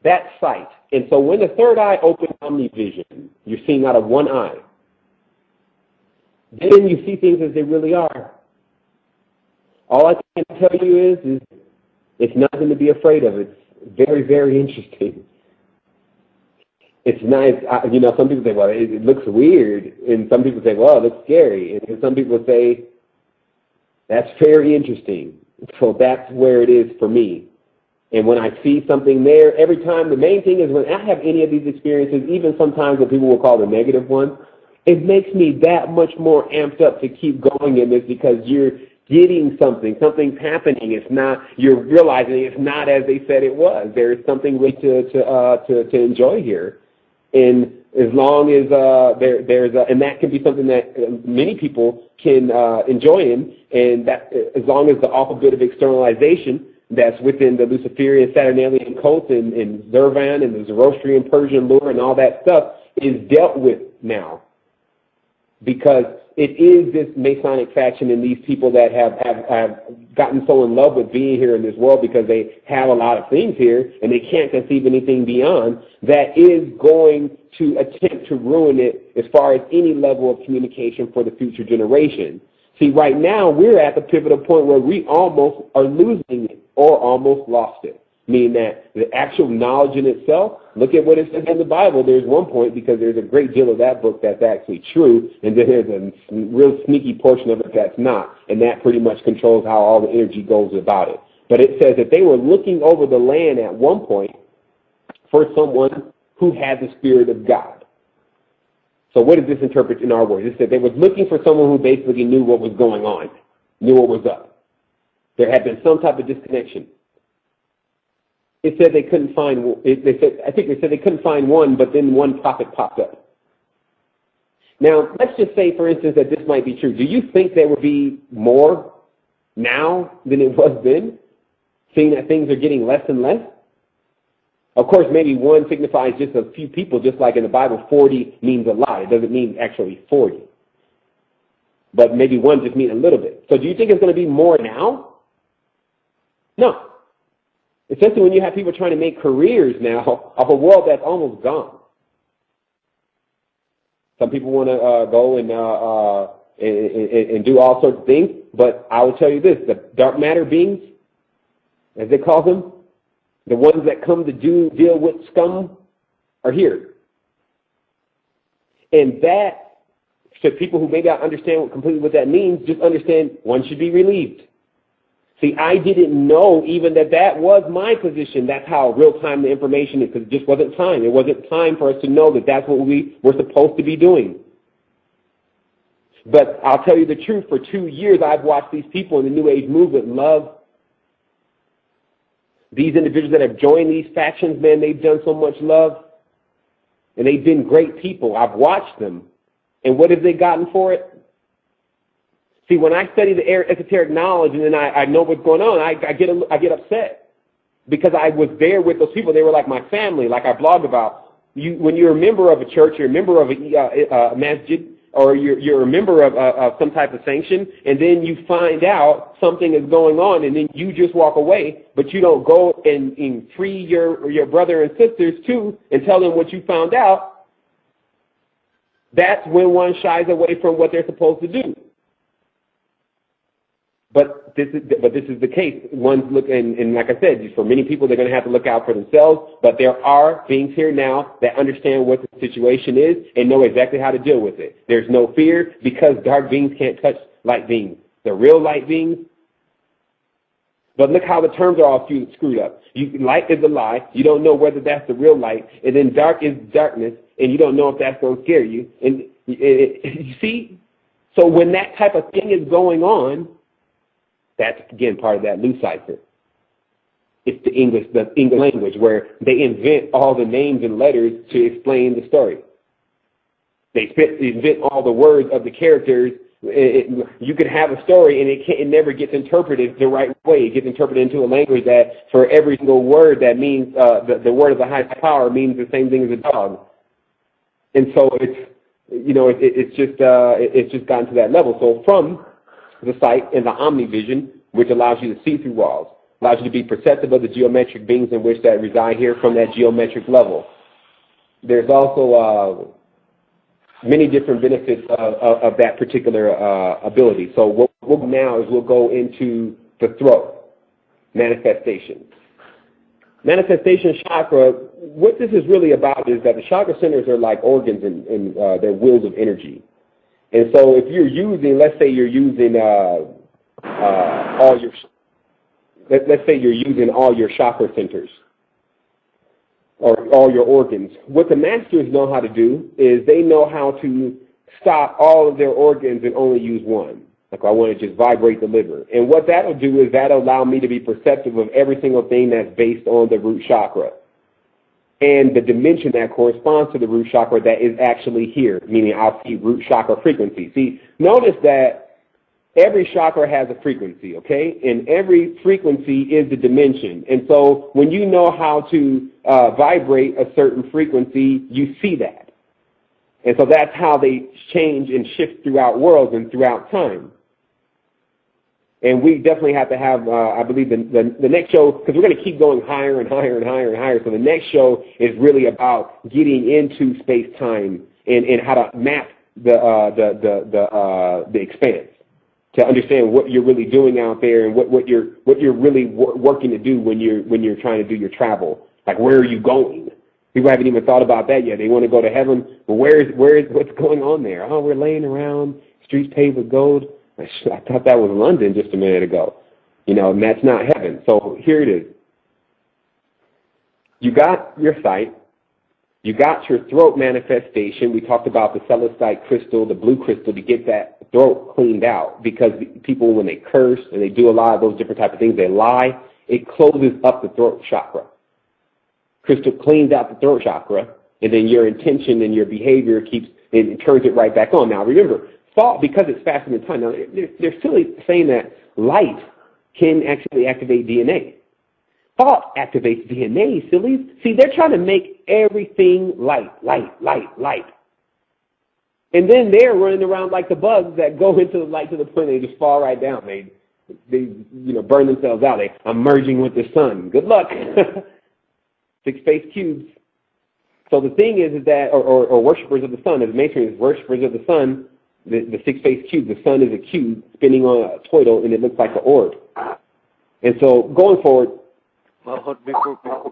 that sight. And so when the third eye opens Omni vision, you're seeing out of one eye. Then you see things as they really are. All I can tell you is it's nothing to be afraid of. It's very, very interesting. It's nice. Some people say, well, it looks weird. And some people say, well, it looks scary. And some people say, that's very interesting. So that's where it is for me. And when I see something there, every time, the main thing is when I have any of these experiences, even sometimes what people will call the negative ones, it makes me that much more amped up to keep going in this, because you're getting something's happening. It's not, you're realizing it's not as they said it was. There's something really to enjoy here. And as long as and that can be something that many people can enjoy in, and that as long as the awful bit of externalization that's within the Luciferian, Saturnalian cult and Zervan and the Zoroastrian Persian lore and all that stuff is dealt with now. Because it is this Masonic faction and these people that have gotten so in love with being here in this world because they have a lot of things here and they can't conceive anything beyond, that is going to attempt to ruin it as far as any level of communication for the future generation. See, right now we're at the pivotal point where we almost are losing it or almost lost it. Meaning that the actual knowledge in itself, look at what it says in the Bible. There's one point, because there's a great deal of that book that's actually true, and then there's a real sneaky portion of it that's not, and that pretty much controls how all the energy goes about it. But it says that they were looking over the land at one point for someone who had the Spirit of God. So what does this interpret in our words? It said they were looking for someone who basically knew what was going on, knew what was up. There had been some type of disconnection. It said they couldn't find. I think they said they couldn't find one, but then one prophet popped up. Now, let's just say, for instance, that this might be true. Do you think there would be more now than it was then, seeing that things are getting less and less? Of course, maybe one signifies just a few people, just like in the Bible, 40 means a lot. It doesn't mean actually 40. But maybe one just means a little bit. So do you think it's going to be more now? No. Especially when you have people trying to make careers now of a world that's almost gone. Some people want to go and do all sorts of things, but I will tell you this, the dark matter beings, as they call them, the ones that come to deal with scum are here. And that, for people who may not understand completely what that means, just understand one should be relieved. See, I didn't know even that was my position. That's how real-time the information is, because it just wasn't time. It wasn't time for us to know that that's what we were supposed to be doing. But I'll tell you the truth, for 2 years I've watched these people in the New Age movement love these individuals that have joined these factions. Man, they've done so much love. and they've been great people. I've watched them. And what have they gotten for it? See, when I study the esoteric knowledge and then I know what's going on, I get upset because I was there with those people. They were like my family, like I blog about. When you're a member of a church, you're a member of a masjid, or you're a member of some type of sanction, and then you find out something is going on, and then you just walk away, but you don't go and free your brother and sisters too and tell them what you found out. That's when one shies away from what they're supposed to do. But this is the case. One's and like I said, for many people, they're going to have to look out for themselves. But there are beings here now that understand what the situation is and know exactly how to deal with it. There's no fear because dark beings can't touch light beings. The real light beings. But look how the terms are all screwed up. Light is a lie. You don't know whether that's the real light. And then dark is darkness, and you don't know if that's going to scare you. And you see? So when that type of thing is going on, that's, again, part of that cipher. It's the English language where they invent all the names and letters to explain the story. They invent all the words of the characters. You could have a story and it never gets interpreted the right way. It gets interpreted into a language that for every single word that means the word of the highest power means the same thing as a dog. And so it's just gotten to that level. So from the sight and the Omni vision, which allows you to see through walls, allows you to be perceptive of the geometric beings in which that reside here from that geometric level. There's also many different benefits of that particular ability. So what we'll do now is we'll go into the throat, manifestation. Manifestation chakra, what this is really about is that the chakra centers are like organs and they're wheels of energy. And so if you're using, let's say you're using all your chakra centers or all your organs, what the masters know how to do is they know how to stop all of their organs and only use one. Like I want to just vibrate the liver. And what that'll do is that'll allow me to be perceptive of every single thing that's based on the root chakra. And the dimension that corresponds to the root chakra that is actually here, meaning I'll see root chakra frequency. See, notice that every chakra has a frequency, okay? And every frequency is the dimension. And so when you know how to vibrate a certain frequency, you see that. And so that's how they change and shift throughout worlds and throughout time. And we definitely have to have, I believe, the next show, because we're going to keep going higher and higher and higher and higher. So the next show is really about getting into space-time and how to map the expanse to understand what you're really doing out there and what you're really working to do when you're trying to do your travel. Like, where are you going? People haven't even thought about that yet. They want to go to heaven, but what's going on there? Oh, we're laying around, streets paved with gold. I thought that was London just a minute ago. And that's not heaven. So here it is. You got your sight. You got your throat manifestation. We talked about the celestite crystal, the blue crystal, to get that throat cleaned out. Because people, when they curse and they do a lot of those different type of things, they lie, it closes up the throat chakra. Crystal cleans out the throat chakra, and then your intention and your behavior turns it right back on. Now remember, thought, because it's faster than time. Now, they're still saying that light can actually activate DNA. Thought activates DNA, sillies. See, they're trying to make everything light. And then they're running around like the bugs that go into the light to the point they just fall right down. They burn themselves out. I'm merging with the sun. Good luck. Six-faced cubes. So the thing is that, or worshippers of the sun, as Masonry is worshippers of the sun, the six-faced cube, the sun is a cube spinning on a toroidal, and it looks like an orb. And so going forward. Well,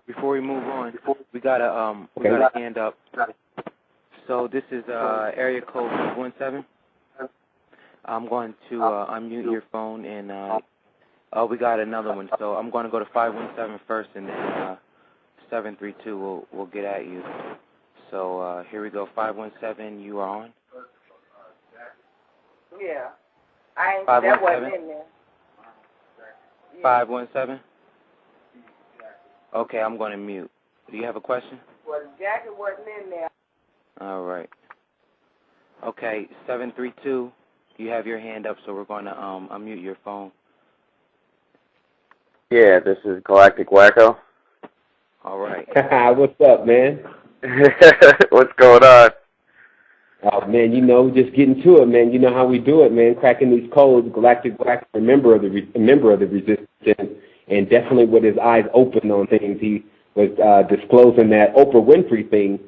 before we move on, we got a hand up. So this is area code 517. I'm going to unmute your phone, and we got another one. So I'm going to go to 517 first, and then 732 will get at you. So here we go. 517, you are on. Yeah. That wasn't in there. 517? Okay, I'm going to mute. Do you have a question? Well, the jacket wasn't in there. All right. Okay, 732, you have your hand up, so we're going to unmute your phone. Yeah, this is Galactic Wacko. All right. What's up, man? What's going on? Oh, man, just getting to it, man. You know how we do it, man. Cracking these codes. Galactic Wacko, a member of the resistance, and definitely with his eyes open on things. He was disclosing that Oprah Winfrey thing.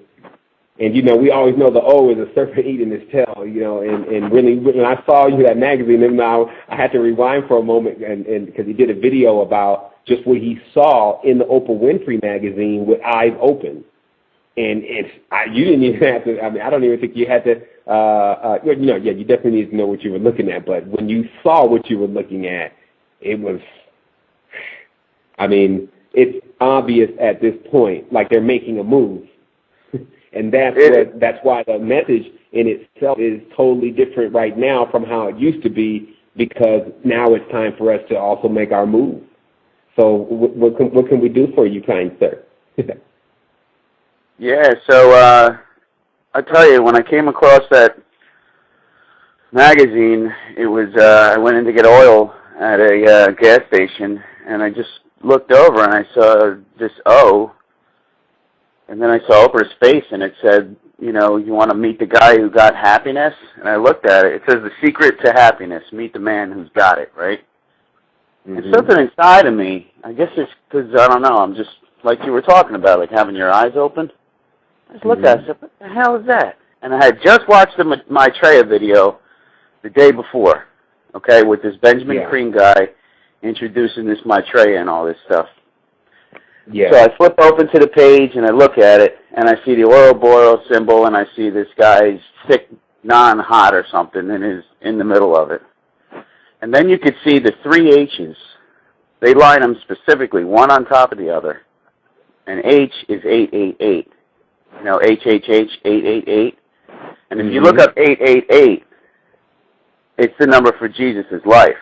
And, we always know the O is a serpent eating his tail, and really, when I saw you that magazine, and I had to rewind for a moment, and because he did a video about just what he saw in the Oprah Winfrey magazine with eyes open. And you didn't even have to, I don't even think you had to, you definitely need to know what you were looking at, but when you saw what you were looking at, it was, it's obvious at this point, like they're making a move. And that's why the message in itself is totally different right now from how it used to be, because now it's time for us to also make our move. So what can we do for you, kind sir? Yeah, so I tell you, when I came across that magazine, it was I went in to get oil at a gas station, and I just looked over and I saw this O. And then I saw Oprah's face, and it said, you want to meet the guy who got happiness? And I looked at it. It says, the secret to happiness, meet the man who's got it, right? Mm-hmm. And something inside of me, I guess it's because, I don't know, I'm just, like you were talking about, like having your eyes open. I just looked at it and said, what the hell is that? And I had just watched the Maitreya video the day before, okay, with this Benjamin Crane guy introducing this Maitreya and all this stuff. Yeah. So I flip open to the page and I look at it and I see the Ouroboros symbol and I see this guy's thick non-hot or something in the middle of it. And then you could see the three H's. They line them specifically, one on top of the other. And H is 888. HHH 888. And if you look up 888, it's the number for Jesus' life.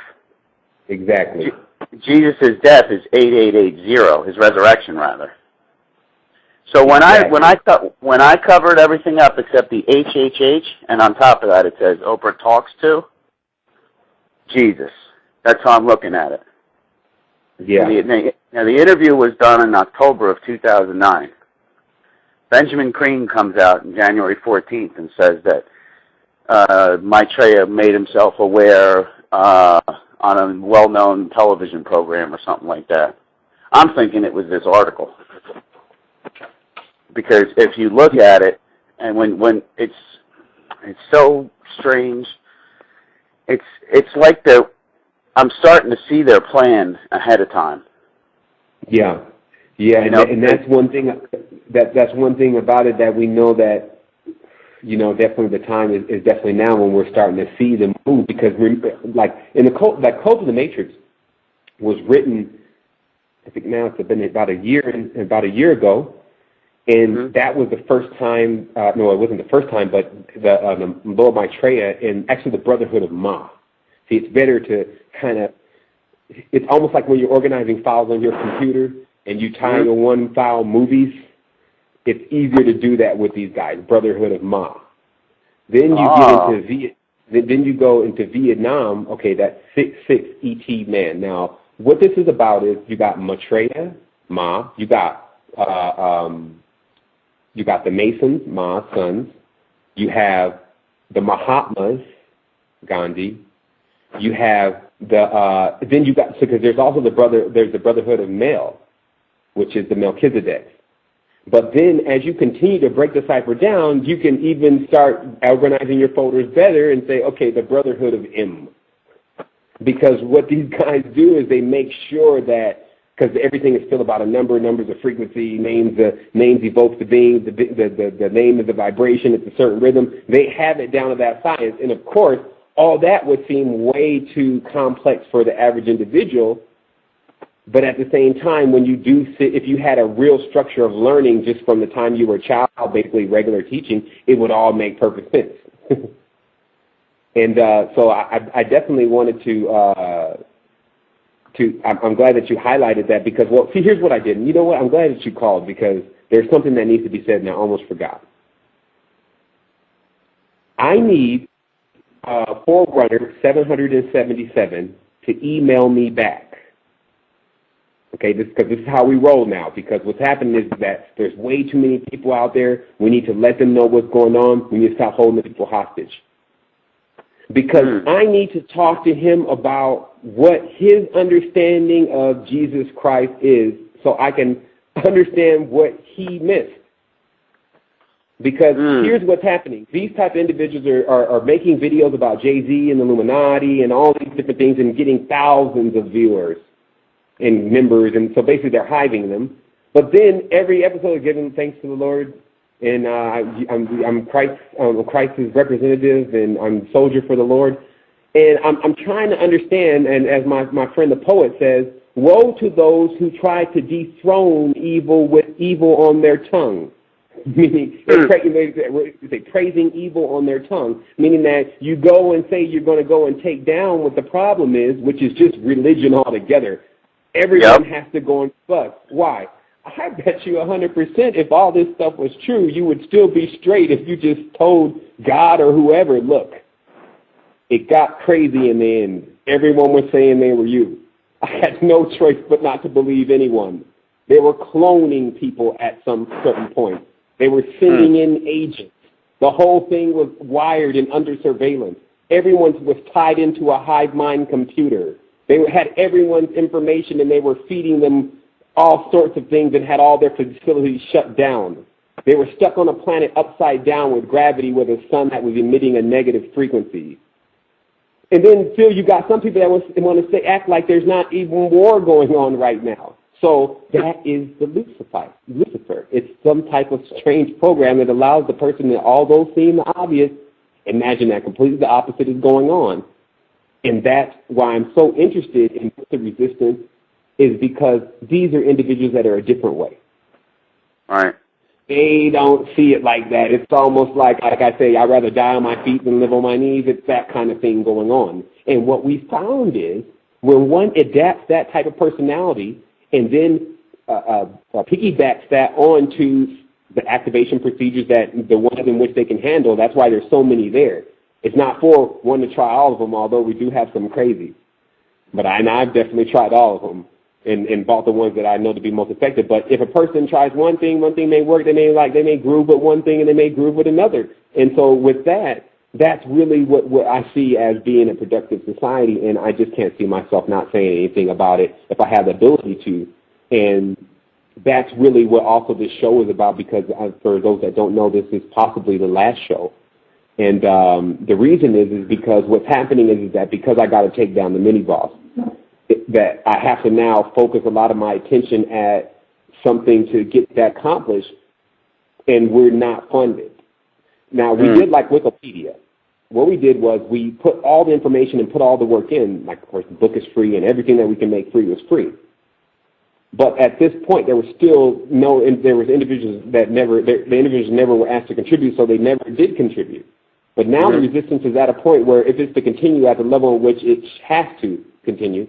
Exactly. Jesus' death is 8880, his resurrection rather. So when I covered everything up except the HHH, and on top of that it says Oprah talks to Jesus. That's how I'm looking at it. Yeah. Now the interview was done in October of 2009. Benjamin Crane comes out on January 14th and says that Maitreya made himself aware on a well-known television program or something like that. I'm thinking it was this article. Because if you look at it, and when it's so strange, it's like I'm starting to see their plan ahead of time. Yeah. Yeah, and that's one thing that's one thing about it that we know that definitely the time is definitely now when we're starting to see them move, because like Cult of the Matrix was written, I think now it's been about a year ago, and that was the first time. No, it wasn't the first time, but the Lord Maitreya and actually the Brotherhood of Ma. See, it's better to kind of. It's almost like when you're organizing files on your computer and you tie in one file movies. It's easier to do that with these guys, Brotherhood of Ma. Then you then you go into Vietnam. Okay, that's 6'6" ET man. Now, what this is about is you got Maitreya, Ma. You got the Masons, Ma, sons. You have the Mahatmas, Gandhi. You have then you got because there's also the Brotherhood of Male, which is the Melchizedek. But then as you continue to break the cipher down, you can even start organizing your folders better and say, okay, the Brotherhood of M. Because what these guys do is they make sure that, because everything is still about a number, numbers of frequency, names evoke the being, the name is a vibration, it's a certain rhythm. They have it down to that science. And of course, all that would seem way too complex for the average individual. But at the same time, when you do if you had a real structure of learning just from the time you were a child, basically regular teaching, it would all make perfect sense. And so I definitely wanted I'm glad that you highlighted that because, well, see, here's what I did. And you know what? I'm glad that you called because there's something that needs to be said and I almost forgot. I need Forerunner 777 to email me back. Okay, because this is how we roll now, because what's happening is that there's way too many people out there. We need to let them know what's going on. We need to stop holding the people hostage. Because I need to talk to him about what his understanding of Jesus Christ is so I can understand what he missed. Because here's what's happening. These type of individuals are making videos about Jay-Z and the Illuminati and all these different things and getting thousands of viewers and members, and so basically they're hiving them. But then every episode is giving thanks to the Lord, and I'm Christ's representative, and I'm soldier for the Lord. And I'm trying to understand, and as my friend the poet says, woe to those who try to dethrone evil with evil on their tongue. Meaning, they praising evil on their tongue, meaning that you go and say you're going to go and take down what the problem is, which is just religion altogether. Everyone has to go and fuss. Why? I bet you 100% if all this stuff was true, you would still be straight if you just told God or whoever, look, it got crazy in the end. Everyone was saying they were you. I had no choice but not to believe anyone. They were cloning people at some certain point. They were sending in agents. The whole thing was wired and under surveillance. Everyone was tied into a hive mind computer. They had everyone's information, and they were feeding them all sorts of things and had all their facilities shut down. They were stuck on a planet upside down with gravity with a sun that was emitting a negative frequency. And then, Phil, you got some people that want to act like there's not even war going on right now. So that is the Lucifer. It's some type of strange program that allows the person that, although seem obvious, imagine that completely the opposite is going on. And that's why I'm so interested in the resistance, is because these are individuals that are a different way. Right. They don't see it like that. It's almost like I say, I'd rather die on my feet than live on my knees. It's that kind of thing going on. And what we found is when one adapts that type of personality and then piggybacks that onto the activation procedures that the ones in which they can handle, that's why there's so many there. It's not for one to try all of them, although we do have some crazy. But I've definitely tried all of them and bought the ones that I know to be most effective. But if a person tries one thing may work, they may groove with one thing and they may groove with another. And so with that, that's really what I see as being a productive society, and I just can't see myself not saying anything about it if I have the ability to. And that's really what also this show is about, because for those that don't know, this is possibly the last show. And the reason is because what's happening is that because I got to take down the mini-boss, that I have to now focus a lot of my attention at something to get that accomplished, and we're not funded. Now, we did like Wikipedia. What we did was we put all the information and put all the work in. Like, of course, the book is free, and everything that we can make free was free. But at this point, there was still there was individuals that the individuals never were asked to contribute, so they never did contribute. But now the resistance is at a point where if it's to continue at the level in which it has to continue,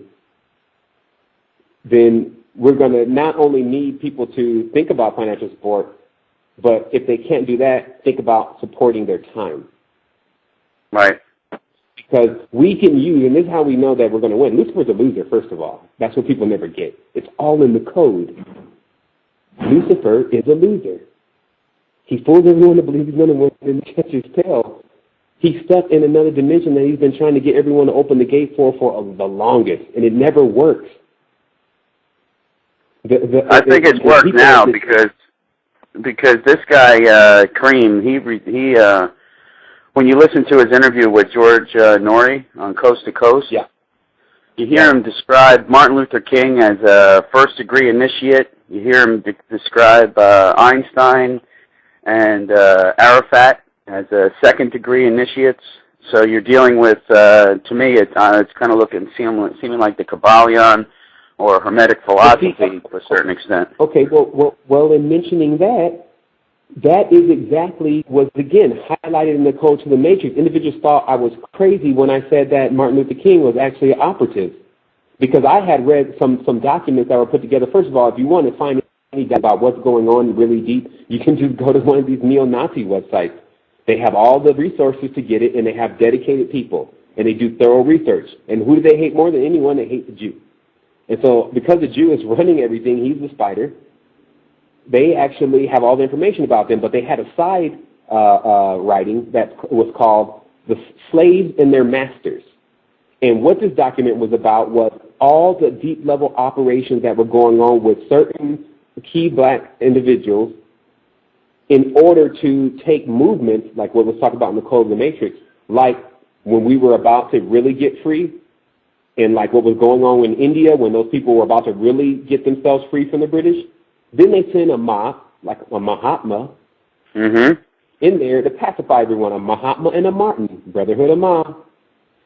then we're going to not only need people to think about financial support, but if they can't do that, think about supporting their time. Right. Because we can use, and this is how we know that we're going to win. Lucifer's a loser, first of all. That's what people never get. It's all in the code. Lucifer is a loser. He fools everyone to believe he's going to win and catch his tail. He's stuck in another dimension that he's been trying to get everyone to open the gate for the longest, and it never works. I think it's worked now because this guy Cream, he when you listen to his interview with George Norrie on Coast to Coast, you hear him describe Martin Luther King as a first-degree initiate. You hear him describe Einstein and Arafat as a second-degree initiates. So you're dealing with, to me, it's kind of seeming like the Kabbalion or Hermetic philosophy to a certain extent. Okay, well, in mentioning that is exactly was, again, highlighted in the Code to the Matrix. Individuals thought I was crazy when I said that Martin Luther King was actually an operative, because I had read some documents that were put together. First of all, if you want to find any about what's going on really deep, you can just go to one of these neo-Nazi websites. They have all the resources to get it, and they have dedicated people, and they do thorough research. And who do they hate more than anyone? They hate the Jew. And so because the Jew is running everything, he's the spider, they actually have all the information about them, but they had a side writing that was called The Slaves and Their Masters. And what this document was about was all the deep-level operations that were going on with certain key black individuals in order to take movements, like what was talked about in the Code of the Matrix, like when we were about to really get free, and like what was going on in India when those people were about to really get themselves free from the British. Then they sent a like a Mahatma, in there to pacify everyone, a Mahatma and a Martin, Brotherhood of Ma.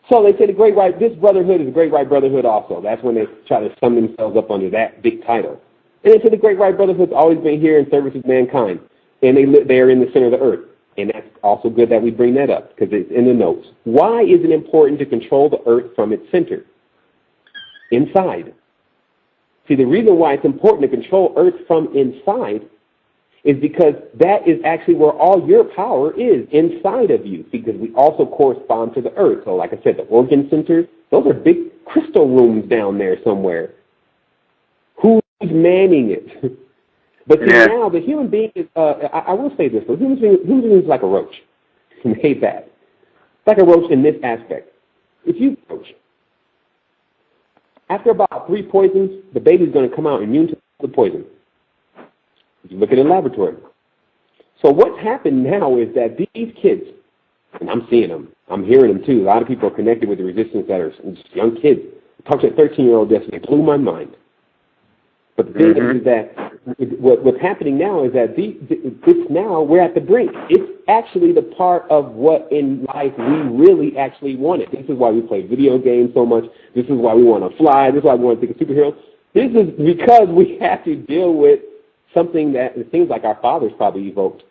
So they say the Great White, this Brotherhood is the Great White Brotherhood also. That's when they try to sum themselves up under that big title. And they say the Great White Brotherhood's always been here in service of mankind. And they're in the center of the earth. And that's also good that we bring that up because it's in the notes. Why is it important to control the earth from its center? Inside. See, the reason why it's important to control earth from inside is because that is actually where all your power is, inside of you, because we also correspond to the earth. So like I said, the organ centers, those are big crystal rooms down there somewhere. Who's manning it? But see, now the human being is, I will say this, the human being is like a roach. I hate that. It's like a roach in this aspect. If you roach, after about 3 poisons, the baby's going to come out immune to the poison. You look at it in the laboratory. So what's happened now is that these kids, and I'm seeing them, I'm hearing them too. A lot of people are connected with the resistance that are just young kids. I talked to a 13-year-old yesterday. It blew my mind. But the thing is that what's happening now is that it's now we're at the brink. It's actually the part of what in life we really actually wanted. This is why we play video games so much. This is why we want to fly. This is why we want to think of superheroes. This is because we have to deal with something that it seems like our fathers probably evoked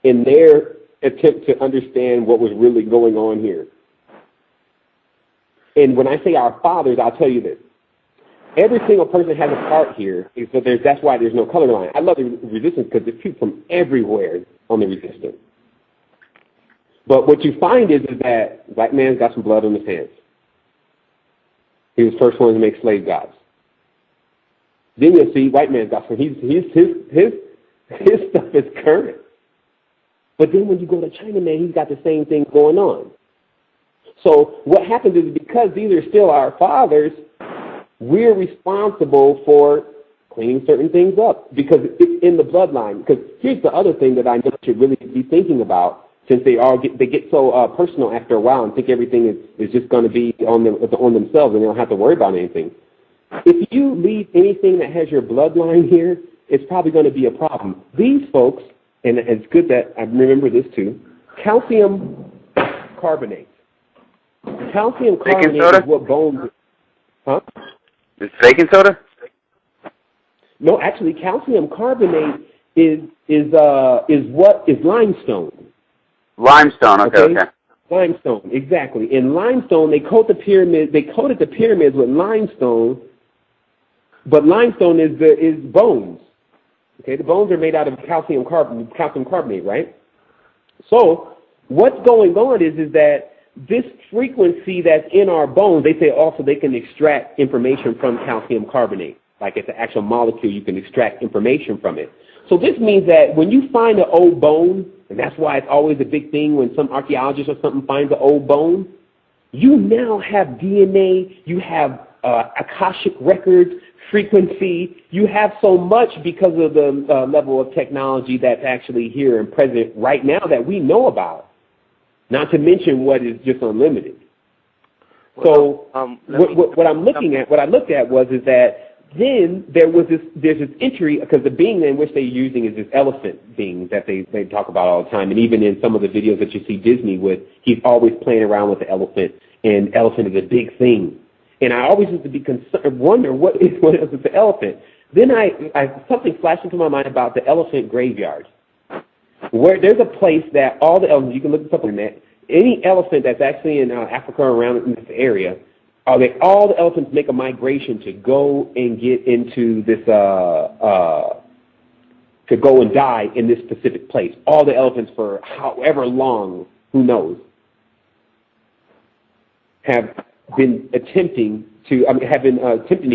in their attempt to understand what was really going on here. And when I say our fathers, I'll tell you this. Every single person has a part here, so that's why there's no color line. I love the resistance because there's people from everywhere on the resistance. But what you find is that black man's got some blood on his hands. He was the first one to make slave gods. Then you'll see white man's got some. His stuff is current. But then when you go to China, man, he's got the same thing going on. So what happens is because these are still our fathers, we're responsible for cleaning certain things up because it's in the bloodline. Because here's the other thing that I know you should really be thinking about, since they get so personal after a while and think everything is just going to be on themselves and they don't have to worry about anything. If you leave anything that has your bloodline here, it's probably going to be a problem. These folks, and it's good that I remember this too, calcium carbonate. Calcium carbonate is what bones. Huh? Is baking soda? No, actually, calcium carbonate is what is limestone. Limestone. Okay. Limestone, exactly. In limestone, they coated the pyramids with limestone, but limestone is bones. Okay, the bones are made out of calcium carbonate, right? So what's going on is that this frequency that's in our bones, they say also they can extract information from calcium carbonate. Like it's an actual molecule, you can extract information from it. So this means that when you find an old bone, and that's why it's always a big thing when some archaeologist or something finds an old bone, you now have DNA, you have Akashic records, frequency, you have so much because of the level of technology that's actually here and present right now that we know about. Not to mention what is just unlimited. So what I looked at was that then there's this entry, because the being in which they're using is this elephant being that they talk about all the time. And even in some of the videos that you see Disney with, he's always playing around with the elephant, and elephant is a big thing. And I always used to be concerned, wonder what else is the elephant. Then something flashed into my mind about the elephant graveyard, where there's a place that all the elephants, you can look this up on the net, any elephant that's actually in Africa or around in this area, all the elephants make a migration to go and get into this to go and die in this specific place. All the elephants for however long, who knows, have been attempting to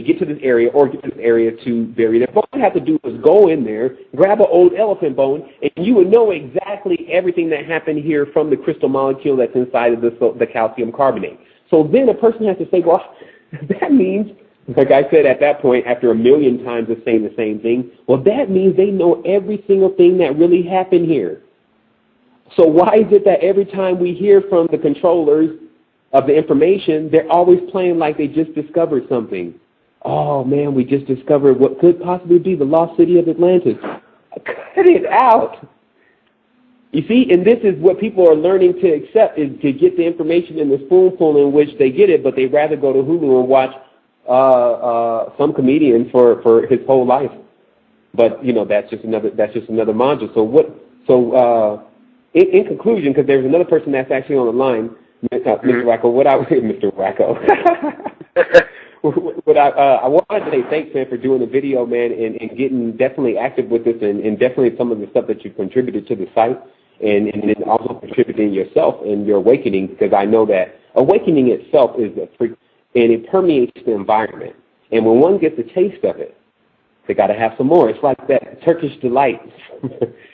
get to this area or get to this area to bury them. All you have to do is go in there, grab an old elephant bone, and you would know exactly everything that happened here from the crystal molecule that's inside of the calcium carbonate. So then a person has to say, well, that means, like I said at that point, after a million times of saying the same thing, well, that means they know every single thing that really happened here. So why is it that every time we hear from the controllers of the information, they're always playing like they just discovered something? Oh, man, we just discovered what could possibly be the lost city of Atlantis. Cut it out. You see, and this is what people are learning to accept, is to get the information in the spoonful in which they get it, but they'd rather go to Hulu and watch some comedian for his whole life. But, you know, that's just another module. So in conclusion, because there's another person that's actually on the line, Mr. Wacko, Mr. Wacko. I wanted to say thanks, man, for doing the video, man, and getting definitely active with this, and definitely some of the stuff that you've contributed to the site, and then also contributing yourself and your awakening, because I know that awakening itself is a freak, and it permeates the environment. And when one gets a taste of it, they got to have some more. It's like that Turkish delight.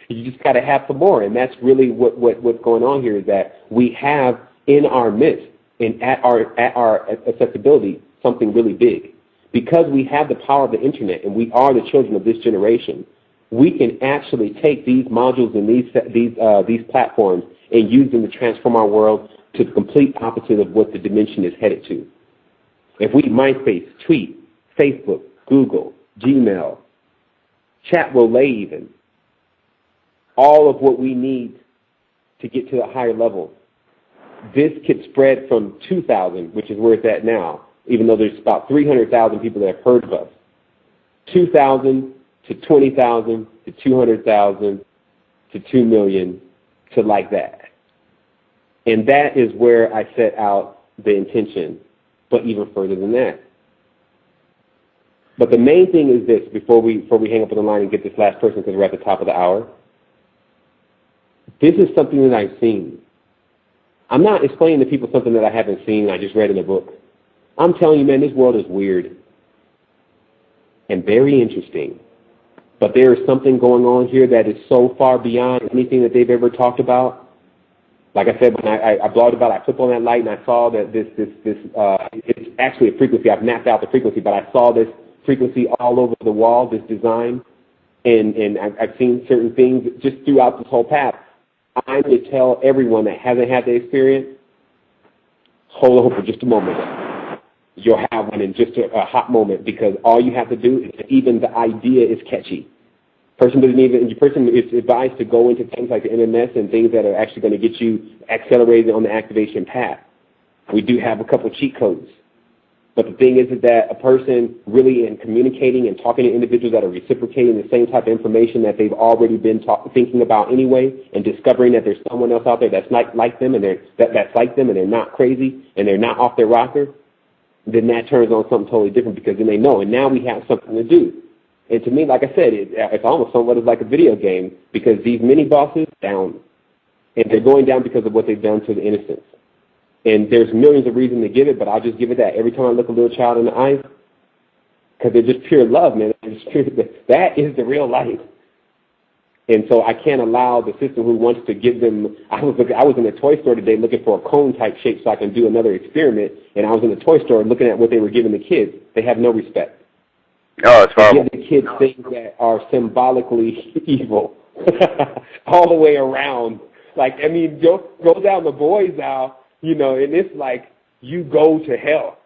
You just got to have some more, and that's really what's going on here, is that we have in our midst and at our accessibility something really big. Because we have the power of the internet and we are the children of this generation, we can actually take these modules and these platforms and use them to transform our world to the complete opposite of what the dimension is headed to. If we MySpace, Tweet, Facebook, Google, Gmail, Chat Relay even, all of what we need to get to a higher level, this could spread from 2,000, which is where it's at now, even though there's about 300,000 people that have heard of us, 2,000 to 20,000 to 200,000 to 2 million to like that. And that is where I set out the intention, but even further than that. But the main thing is this, before we hang up on the line and get this last person, because we're at the top of the hour, this is something that I've seen. I'm not explaining to people something that I haven't seen, I just read in a book. I'm telling you, man, this world is weird and very interesting. But there is something going on here that is so far beyond anything that they've ever talked about. Like I said, when I blogged about it, I flipped on that light and I saw that it's actually a frequency. I've mapped out the frequency, but I saw this frequency all over the wall, this design, and I've seen certain things just throughout this whole path. I'm going to tell everyone that hasn't had the experience, hold on for just a moment. You'll have one in just a hot moment, because all you have to do is, even the idea is catchy. Person is advised to go into things like the MMS and things that are actually going to get you accelerated on the activation path. We do have a couple cheat codes. But the thing is that a person really in communicating and talking to individuals that are reciprocating the same type of information that they've already been thinking about anyway, and discovering that there's someone else out there that's not like them, and that's like them, and they're not crazy, and they're not off their rocker, then that turns on something totally different, because then they know, and now we have something to do. And to me, like I said, it's almost somewhat like a video game, because these mini bosses down, and they're going down because of what they've done to the innocents. And there's millions of reasons to give it, but I'll just give it that. Every time I look a little child in the eyes, because they're just pure love, man. That is the real life. And so I can't allow the system who wants to give them. I was in a toy store today looking for a cone type shape so I can do another experiment, and I was in the toy store looking at what they were giving the kids. They have no respect. Oh, it's horrible. They give the kids things that are symbolically evil all the way around. Like, I mean, go down the boys' aisle. You know, and it's like, you go to hell.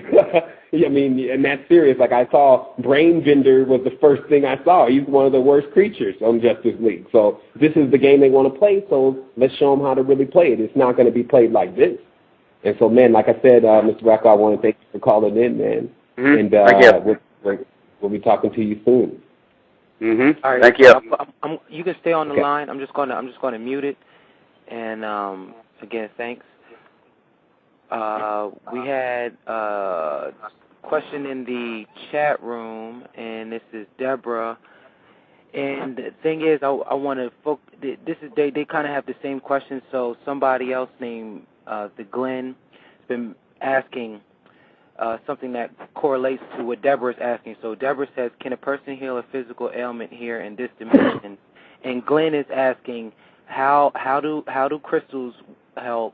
I mean, and that's serious. Like, I saw Brainbender was the first thing I saw. He's one of the worst creatures on Justice League. So this is the game they want to play, so let's show them how to really play it. It's not going to be played like this. And so, man, like I said, Mr. Rocco, I want to thank you for calling in, man. Mm-hmm. And we'll be talking to you soon. Mm-hmm. All right. Thank you. You can stay on the line. I'm just going to mute it. And again, thanks. We had a question in the chat room, and this is Deborah. And the thing is, I want to focus. This is they kind of have the same question. So somebody else named the Glenn has been asking something that correlates to what Deborah is asking. So Deborah says, can a person heal a physical ailment here in this dimension? And Glenn is asking, how do crystals help,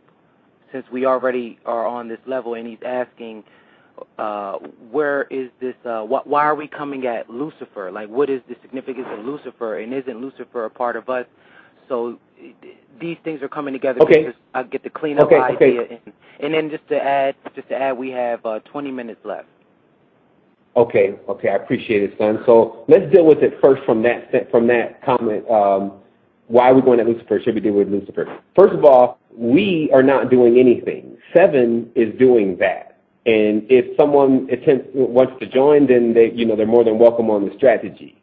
since we already are on this level? And he's asking, where is this, why are we coming at Lucifer? Like, what is the significance of Lucifer, and isn't Lucifer a part of us? So these things are coming together because I get the cleanup idea. Okay. And then just to add, we have 20 minutes left. Okay, I appreciate it, son. So let's deal with it first from that comment. Why are we going at Lucifer? Should we deal with Lucifer? First of all, we are not doing anything. Seven is doing that. And if someone wants to join, then they're more than welcome on the strategy.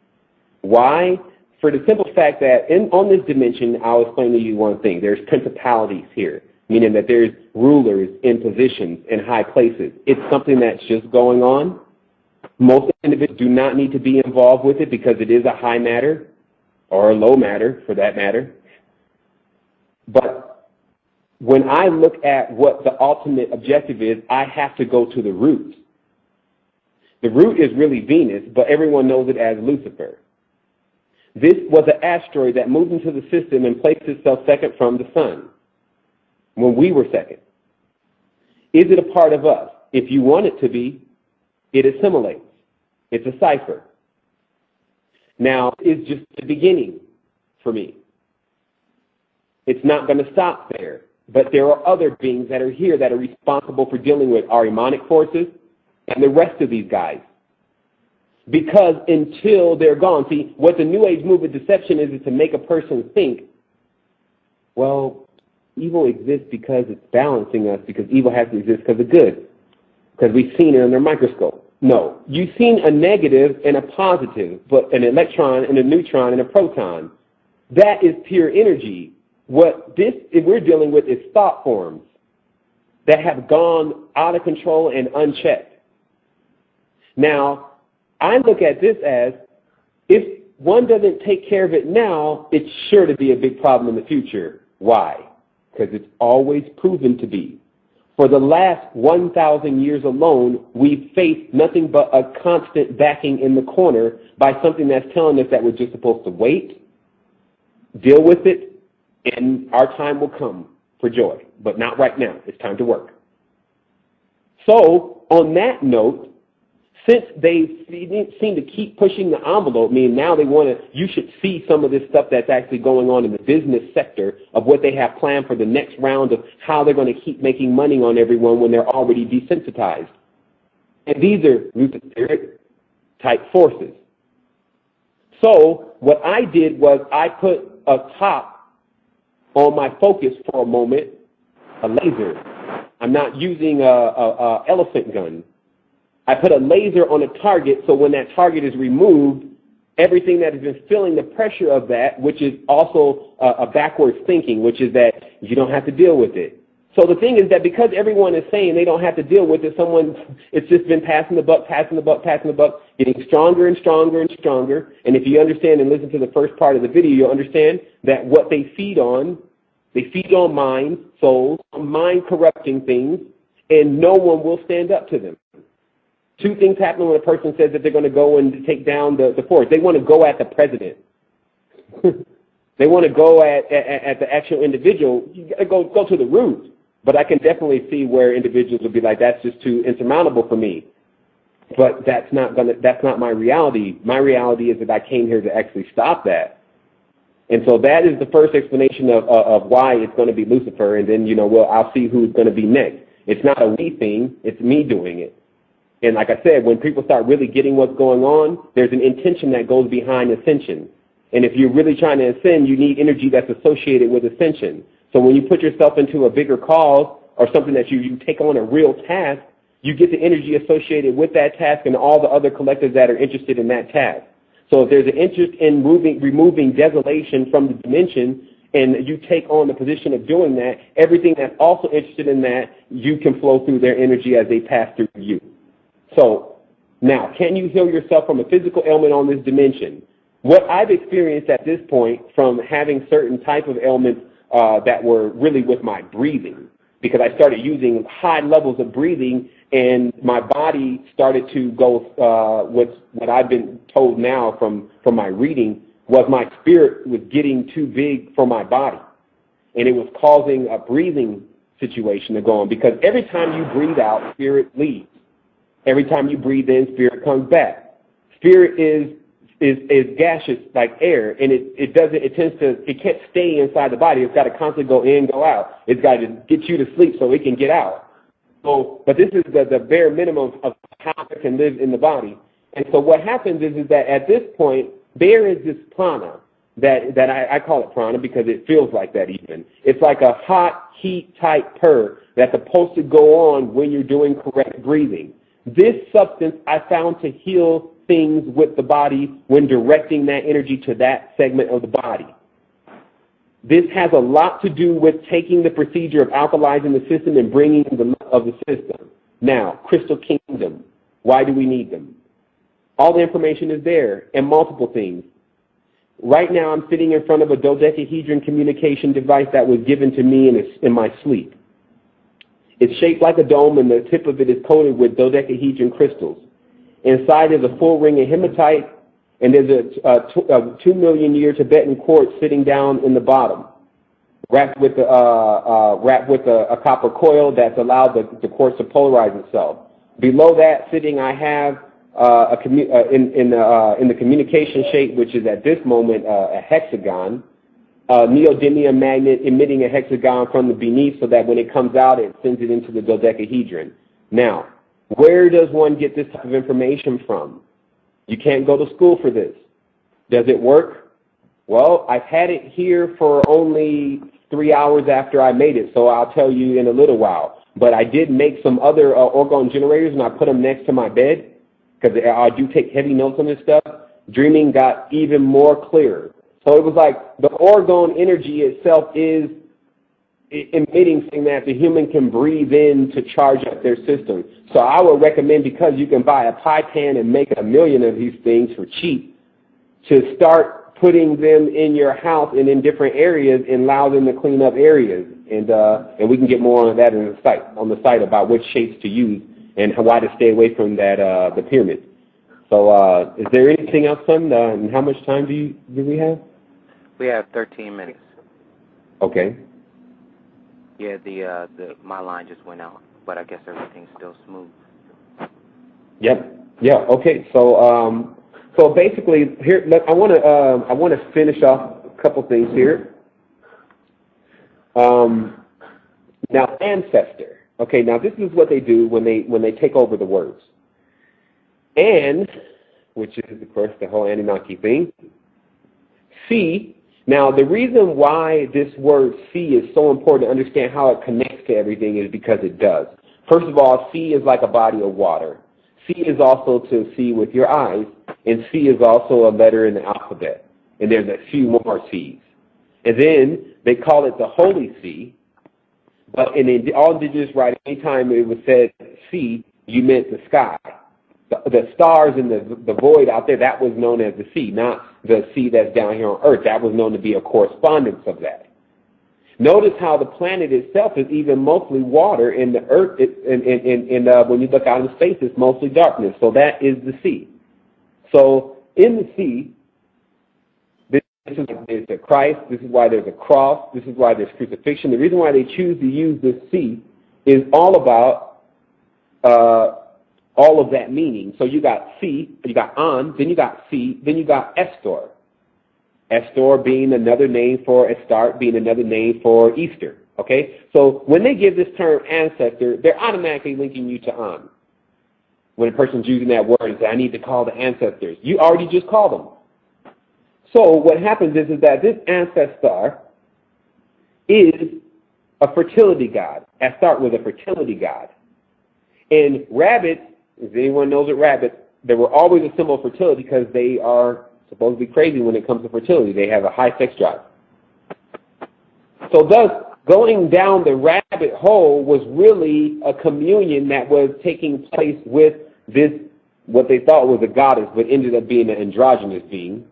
Why? For the simple fact that on this dimension, I'll explain to you one thing. There's principalities here, meaning that there's rulers in positions in high places. It's something that's just going on. Most individuals do not need to be involved with it because it is a high matter, or a low matter for that matter. But when I look at what the ultimate objective is, I have to go to the root. The root is really Venus, but everyone knows it as Lucifer. This was an asteroid that moved into the system and placed itself second from the sun when we were second. Is it a part of us? If you want it to be, it assimilates. It's a cipher. Now, it's just the beginning for me. It's not going to stop there. But there are other beings that are here that are responsible for dealing with our Armonic forces and the rest of these guys. Because until they're gone, see, what the New Age movement deception is to make a person think, well, evil exists because it's balancing us, because evil has to exist because of good, because we've seen it under a microscope. No, you've seen a negative and a positive, but an electron and a neutron and a proton. That is pure energy. What we're dealing with is thought forms that have gone out of control and unchecked. Now, I look at this as, if one doesn't take care of it now, it's sure to be a big problem in the future. Why? Because it's always proven to be. For the last 1,000 years alone, we've faced nothing but a constant backing in the corner by something that's telling us that we're just supposed to wait, deal with it, and our time will come for joy. But not right now. It's time to work. So, on that note, since they seem to keep pushing the envelope, meaning now you should see some of this stuff that's actually going on in the business sector of what they have planned for the next round of how they're going to keep making money on everyone when they're already desensitized. And these are luciferic type forces. So, what I did was I put a top on my focus for a moment, a laser. I'm not using a elephant gun. I put a laser on a target, so when that target is removed, everything that has been feeling the pressure of that, which is also a backwards thinking, which is that you don't have to deal with it. So the thing is that because everyone is saying they don't have to deal with it, it's just been passing the buck, getting stronger and stronger and stronger. And if you understand and listen to the first part of the video, you'll understand that what they feed on minds, souls, mind-corrupting things, and no one will stand up to them. Two things happen when a person says that they're going to go and take down the force. They want to go at the president. They want to go at the actual individual. You got to go to the root. But I can definitely see where individuals will be like, that's just too insurmountable for me. But that's not my reality. My reality is that I came here to actually stop that. And so that is the first explanation of why it's going to be Lucifer. And then, I'll see who's going to be next. It's not a we thing. It's me doing it. And like I said, when people start really getting what's going on, there's an intention that goes behind ascension. And if you're really trying to ascend, you need energy that's associated with ascension. So when you put yourself into a bigger cause or something that you take on a real task, you get the energy associated with that task and all the other collectives that are interested in that task. So if there's an interest in removing desolation from the dimension, and you take on the position of doing that, everything that's also interested in that, you can flow through their energy as they pass through you. So now, can you heal yourself from a physical ailment on this dimension? what I've experienced at this point from having certain type of ailments that were really with my breathing, because I started using high levels of breathing, and my body started to go, what I've been told now from my reading was my spirit was getting too big for my body, and it was causing a breathing situation to go on, because every time you breathe out, spirit leaves. Every time you breathe in, spirit comes back. Spirit is gaseous like air, and it can't stay inside the body. It's got to constantly go in, go out. It's got to get you to sleep so it can get out. So, but this is the bare minimum of how it can live in the body. And so what happens is that at this point, there is this prana that I call it prana because it feels like that even. It's like a hot, heat-type purr that's supposed to go on when you're doing correct breathing. This substance I found to heal things with the body when directing that energy to that segment of the body. This has a lot to do with taking the procedure of alkalizing the system and bringing the system. Now, crystal kingdom, why do we need them? All the information is there, and multiple things. Right now, I'm sitting in front of a dodecahedron communication device that was given to me in my sleep. It's shaped like a dome, and the tip of it is coated with dodecahedron crystals. Inside is a full ring of hematite, and there's a 2 million year Tibetan quartz sitting down in the bottom, wrapped with a copper coil that's allowed the quartz to polarize itself. Below that, sitting, I have in the communication shape, which is at this moment a hexagon, a neodymium magnet emitting a hexagon from the beneath, so that when it comes out, it sends it into the dodecahedron. Now, where does one get this type of information from? You can't go to school for this. Does it work? Well, I've had it here for only 3 hours after I made it, so I'll tell you in a little while. But I did make some other orgone generators, and I put them next to my bed, because I do take heavy notes on this stuff. Dreaming got even more clearer. So it was like the orgone energy itself is emitting, saying that the human can breathe in to charge up their system. So I would recommend, because you can buy a pie pan and make 1 million of these things for cheap, to start putting them in your house and in different areas and allow them to clean up areas. And we can get more on that on the site about which shapes to use and why to stay away from that the pyramid. So is there anything else, son? And how much time do we have? We have 13 minutes. Okay. Yeah, my line just went out, but I guess everything's still smooth. Yep. Yeah. Okay. So so basically, here, look, I want to finish off a couple things here. Now, ancestor. Okay. Now, this is what they do when they take over the words. And, which is of course the whole Anunnaki thing. See. Now, the reason why this word see is so important to understand how it connects to everything is because it does. First of all, see is like a body of water. See is also to see with your eyes, and see is also a letter in the alphabet. And there's a few more C's. And then they call it the Holy See, but in all indigenous writing, anytime it was said see, you meant the sky. The stars and the void out there, that was known as the sea, not the sea that's down here on Earth. That was known to be a correspondence of that. Notice how the planet itself is even mostly water, and the Earth, when you look out in space, it's mostly darkness. So that is the sea. So in the sea, this is why there's a Christ, this is why there's a cross, this is why there's crucifixion. The reason why they choose to use this sea is all about all of that meaning. So you got see, you got on, then you got see, then you got Ashtar. Ashtar being another name for Astarte, being another name for Easter. Okay? So when they give this term ancestor, they're automatically linking you to On. When a person's using that word and say, I need to call the ancestors, you already just called them. So what happens is that this ancestor is a fertility god. Astarte was a fertility god. And rabbits, if anyone knows it, rabbits, they were always a symbol of fertility because they are supposed to be crazy when it comes to fertility. They have a high sex drive. So thus, going down the rabbit hole was really a communion that was taking place with this, what they thought was a goddess, but ended up being an androgynous being.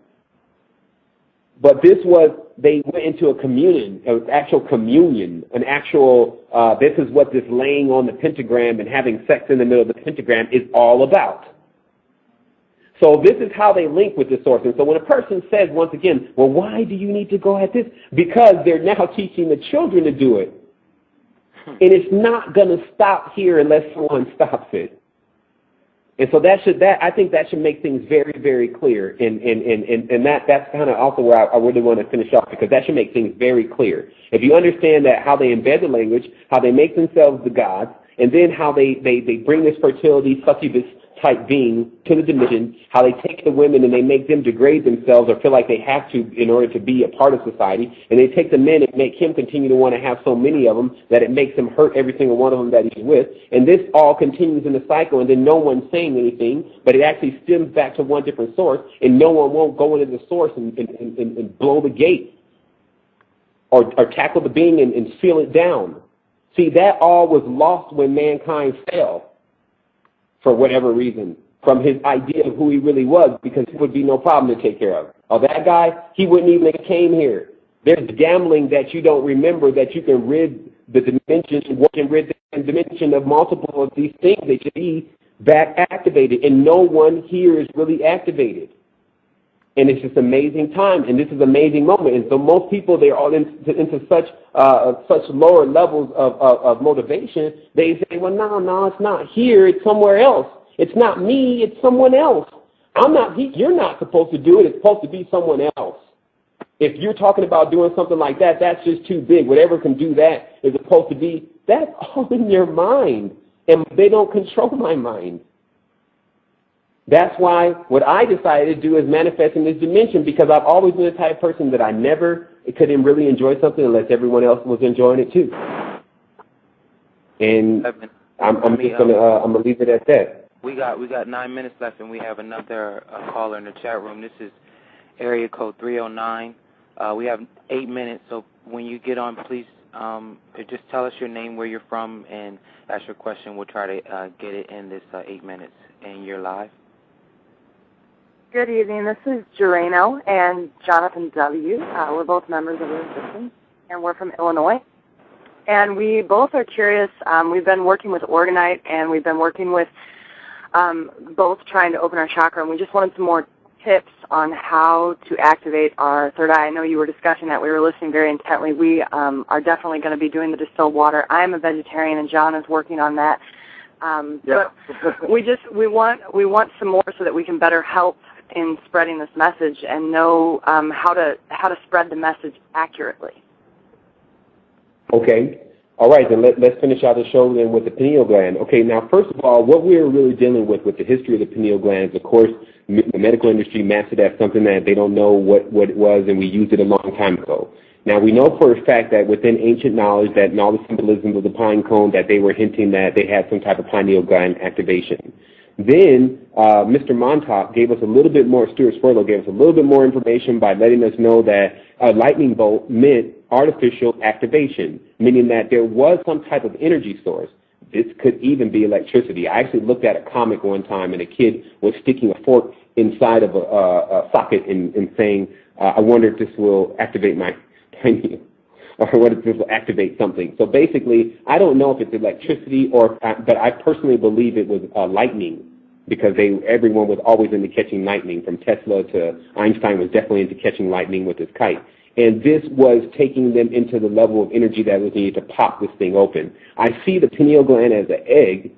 But this was, they went into a communion, an actual communion, an actual, this is what this laying on the pentagram and having sex in the middle of the pentagram is all about. So this is how they link with the source. And so when a person says, once again, well, why do you need to go at this? Because they're now teaching the children to do it. And it's not going to stop here unless someone stops it. And so I think that should make things very, very clear. And that's kind of also where I really want to finish off, because that should make things very clear. If you understand that how they embed the language, how they make themselves the gods, and then how they bring this fertility, succubus type being to the dimension, how they take the women and they make them degrade themselves or feel like they have to in order to be a part of society, and they take the men and make him continue to want to have so many of them that it makes him hurt every single one of them that he's with, and this all continues in the cycle, and then no one's saying anything, but it actually stems back to one different source, and no one won't go into the source and blow the gate or tackle the being and seal it down. See, that all was lost when mankind fell, for whatever reason, from his idea of who he really was, because it would be no problem to take care of. Oh, that guy, he wouldn't even have came here. There's gambling that you don't remember, that you can rid the dimension, rid the dimension of multiple of these things that should be back activated, and no one here is really activated. And it's just amazing time, and this is an amazing moment. And so most people, they're all into such lower levels of motivation. They say, well, no, it's not here. It's somewhere else. It's not me. It's someone else. You're not supposed to do it. It's supposed to be someone else. If you're talking about doing something like that, that's just too big. Whatever can do that is supposed to be, that's all in your mind. And they don't control my mind. That's why what I decided to do is manifest in this dimension, because I've always been the type of person that I never couldn't really enjoy something unless everyone else was enjoying it too. And I'm gonna leave it at that. We got 9 minutes left, and we have another caller in the chat room. This is area code 309. We have 8 minutes, so when you get on, please just tell us your name, where you're from, and ask your question. We'll try to get it in this 8 minutes, and you're live. Good evening. This is Jorano and Jonathan W. We're both members of the Resistance, and we're from Illinois. And we both are curious. We've been working with Orgonite, and we've been working with both trying to open our chakra, and we just wanted some more tips on how to activate our third eye. I know you were discussing that. We were listening very intently. We are definitely going to be doing the distilled water. I'm a vegetarian, and John is working on that. But we want some more so that we can better help in spreading this message and know how to spread the message accurately. Okay. All right, then let's finish out the show then with the pineal gland. Okay, now first of all, what we're really dealing with the history of the pineal gland is, of course, the medical industry maps it as something that they don't know what it was, and we used it a long time ago. Now, we know for a fact that within ancient knowledge that in all the symbolism of the pine cone that they were hinting that they had some type of pineal gland activation. Then Mr. Montauk gave us a little bit more, Stuart Swirlo gave us a little bit more information by letting us know that a lightning bolt meant artificial activation, meaning that there was some type of energy source. This could even be electricity. I actually looked at a comic one time, and a kid was sticking a fork inside of a socket and saying, I wonder if this will activate my pineal, or what if this will activate something. So basically, I don't know if it's electricity, but I personally believe it was lightning, because everyone was always into catching lightning. From Tesla to Einstein was definitely into catching lightning with his kite. And this was taking them into the level of energy that was needed to pop this thing open. I see the pineal gland as an egg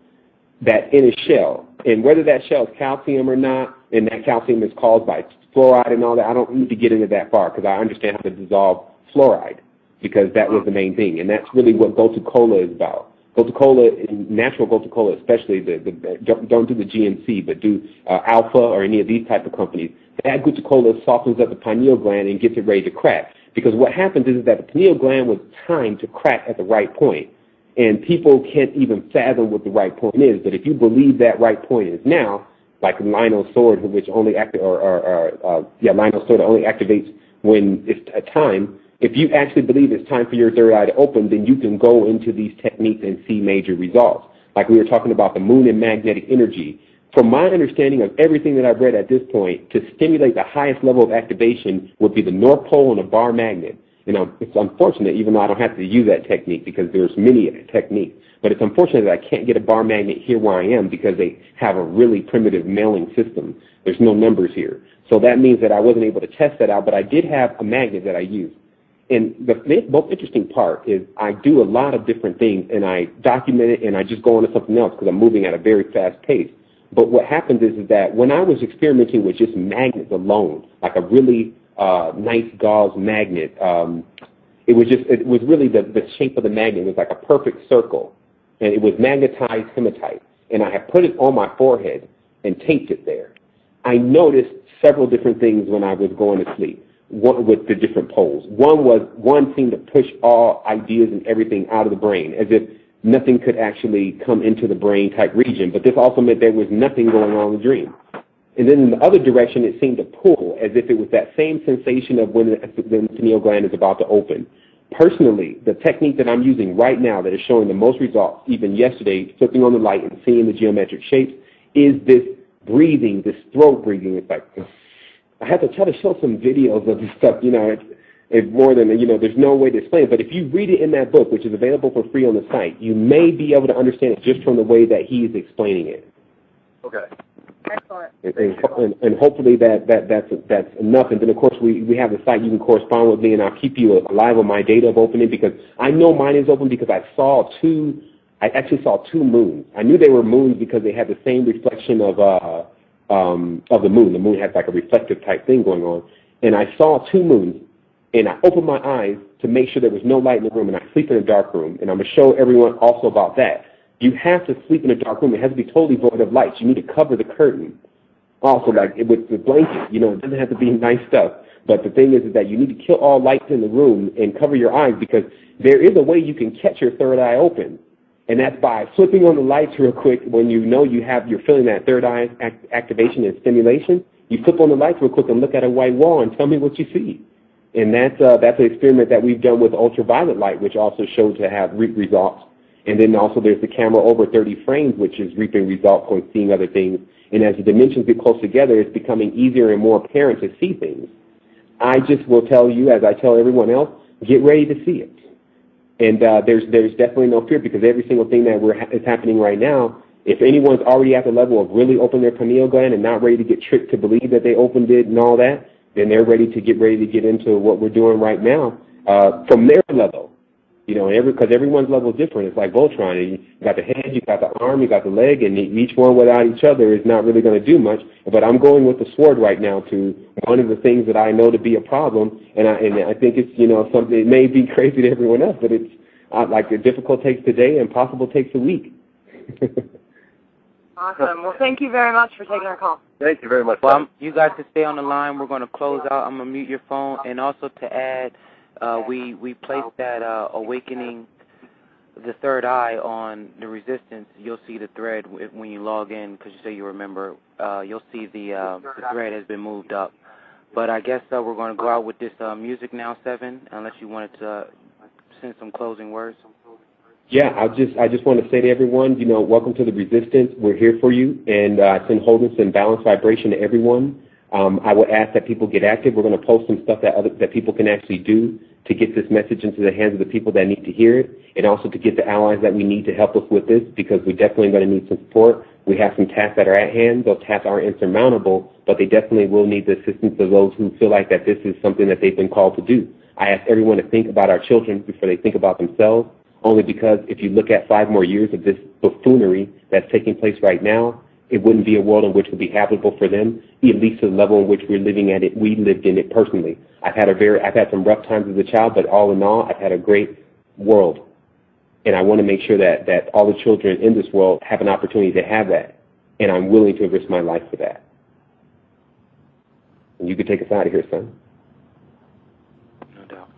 that's in a shell. And whether that shell is calcium or not, and that calcium is caused by fluoride and all that, I don't need to get into that far, because I understand how to dissolve fluoride, because that was the main thing. And that's really what Gotu-Kola is about. Gotu-Kola, natural Gotu-Kola especially, don't do the GNC, but do Alpha or any of these type of companies. That Gotu-Kola softens up the pineal gland and gets it ready to crack. Because what happens is that the pineal gland was timed to crack at the right point. And people can't even fathom what the right point is. But if you believe that right point is now, like Lionel's sword, which only Lionel's sword only activates when it's a time. If you actually believe it's time for your third eye to open, then you can go into these techniques and see major results. Like we were talking about the moon and magnetic energy. from my understanding of everything that I've read at this point, to stimulate the highest level of activation would be the North Pole and a bar magnet. It's unfortunate, even though I don't have to use that technique because there's many techniques, but it's unfortunate that I can't get a bar magnet here where I am because they have a really primitive mailing system. There's no numbers here. So that means that I wasn't able to test that out, but I did have a magnet that I used. And the most interesting part is I do a lot of different things, and I document it, and I just go on to something else because I'm moving at a very fast pace. But what happens is that when I was experimenting with just magnets alone, like a really nice gauze magnet, it was really the shape of the magnet. It was like a perfect circle, and it was magnetized hematite. And I had put it on my forehead and taped it there. I noticed several different things when I was going to sleep. One with the different poles. One seemed to push all ideas and everything out of the brain, as if nothing could actually come into the brain type region. But this also meant there was nothing going on in the dream. And then in the other direction, it seemed to pull, as if it was that same sensation of when the pineal gland is about to open. Personally, the technique that I'm using right now that is showing the most results, even yesterday, flipping on the light and seeing the geometric shapes, is this breathing, this throat breathing. It's like, I had to try to show some videos of this stuff, it's more than, there's no way to explain it. But if you read it in that book, which is available for free on the site, you may be able to understand it just from the way that he's explaining it. Okay. Excellent. And hopefully that's enough. And then, of course, we have the site. You can correspond with me, and I'll keep you alive on my date of opening, because I know mine is open because I actually saw two moons. I knew they were moons because they had the same reflection of the moon. The moon had like a reflective type thing going on. And I saw two moons, and I opened my eyes to make sure there was no light in the room, and I sleep in a dark room. And I'm going to show everyone also about that. You have to sleep in a dark room. It has to be totally void of lights. You need to cover the curtain. Also, like with the blanket, it doesn't have to be nice stuff. But the thing is that you need to kill all lights in the room and cover your eyes, because there is a way you can catch your third eye open. And that's by flipping on the lights real quick when you're feeling that third eye activation and stimulation. You flip on the lights real quick and look at a white wall and tell me what you see. And that's an experiment that we've done with ultraviolet light, which also showed to have results. And then also there's the camera over 30 frames, which is reaping results on seeing other things. And as the dimensions get close together, it's becoming easier and more apparent to see things. I just will tell you, as I tell everyone else, get ready to see it. And there's definitely no fear, because every single thing that is happening right now, if anyone's already at the level of really opening their pineal gland and not ready to get tricked to believe that they opened it and all that, then they're ready to get into what we're doing right now from their level. Because everyone's level is different. It's like Voltron. You got the head, you got the arm, you got the leg, and each one without each other is not really going to do much. But I'm going with the sword right now to one of the things that I know to be a problem, and I think it's something. It may be crazy to everyone else, but it's like difficult takes a day, and possible takes a week. Awesome. Well, thank you very much for taking our call. Thank you very much. Well, you guys can stay on the line. We're going to close out. I'm going to mute your phone, and also to add. We placed that Awakening the Third Eye on the Resistance. You'll see the thread when you log in, because you say you remember. You'll see the thread has been moved up. But I guess we're going to go out with this music now, Sevan, unless you wanted to send some closing words. Yeah, I just want to say to everyone, welcome to the Resistance. We're here for you, and send wholeness and balanced vibration to everyone. I would ask that people get active. We're going to post some stuff that people can actually do to get this message into the hands of the people that need to hear it, and also to get the allies that we need to help us with this, because we're definitely going to need some support. We have some tasks that are at hand. Those tasks aren't insurmountable, but they definitely will need the assistance of those who feel like that this is something that they've been called to do. I ask everyone to think about our children before they think about themselves, only because if you look at 5 more years of this buffoonery that's taking place right now, it wouldn't be a world in which would be habitable for them, at least to the level in which we're living at it. We lived in it personally. I've had some rough times as a child, but all in all, I've had a great world. And I want to make sure that all the children in this world have an opportunity to have that. And I'm willing to risk my life for that. And you can take us out of here, son. No doubt.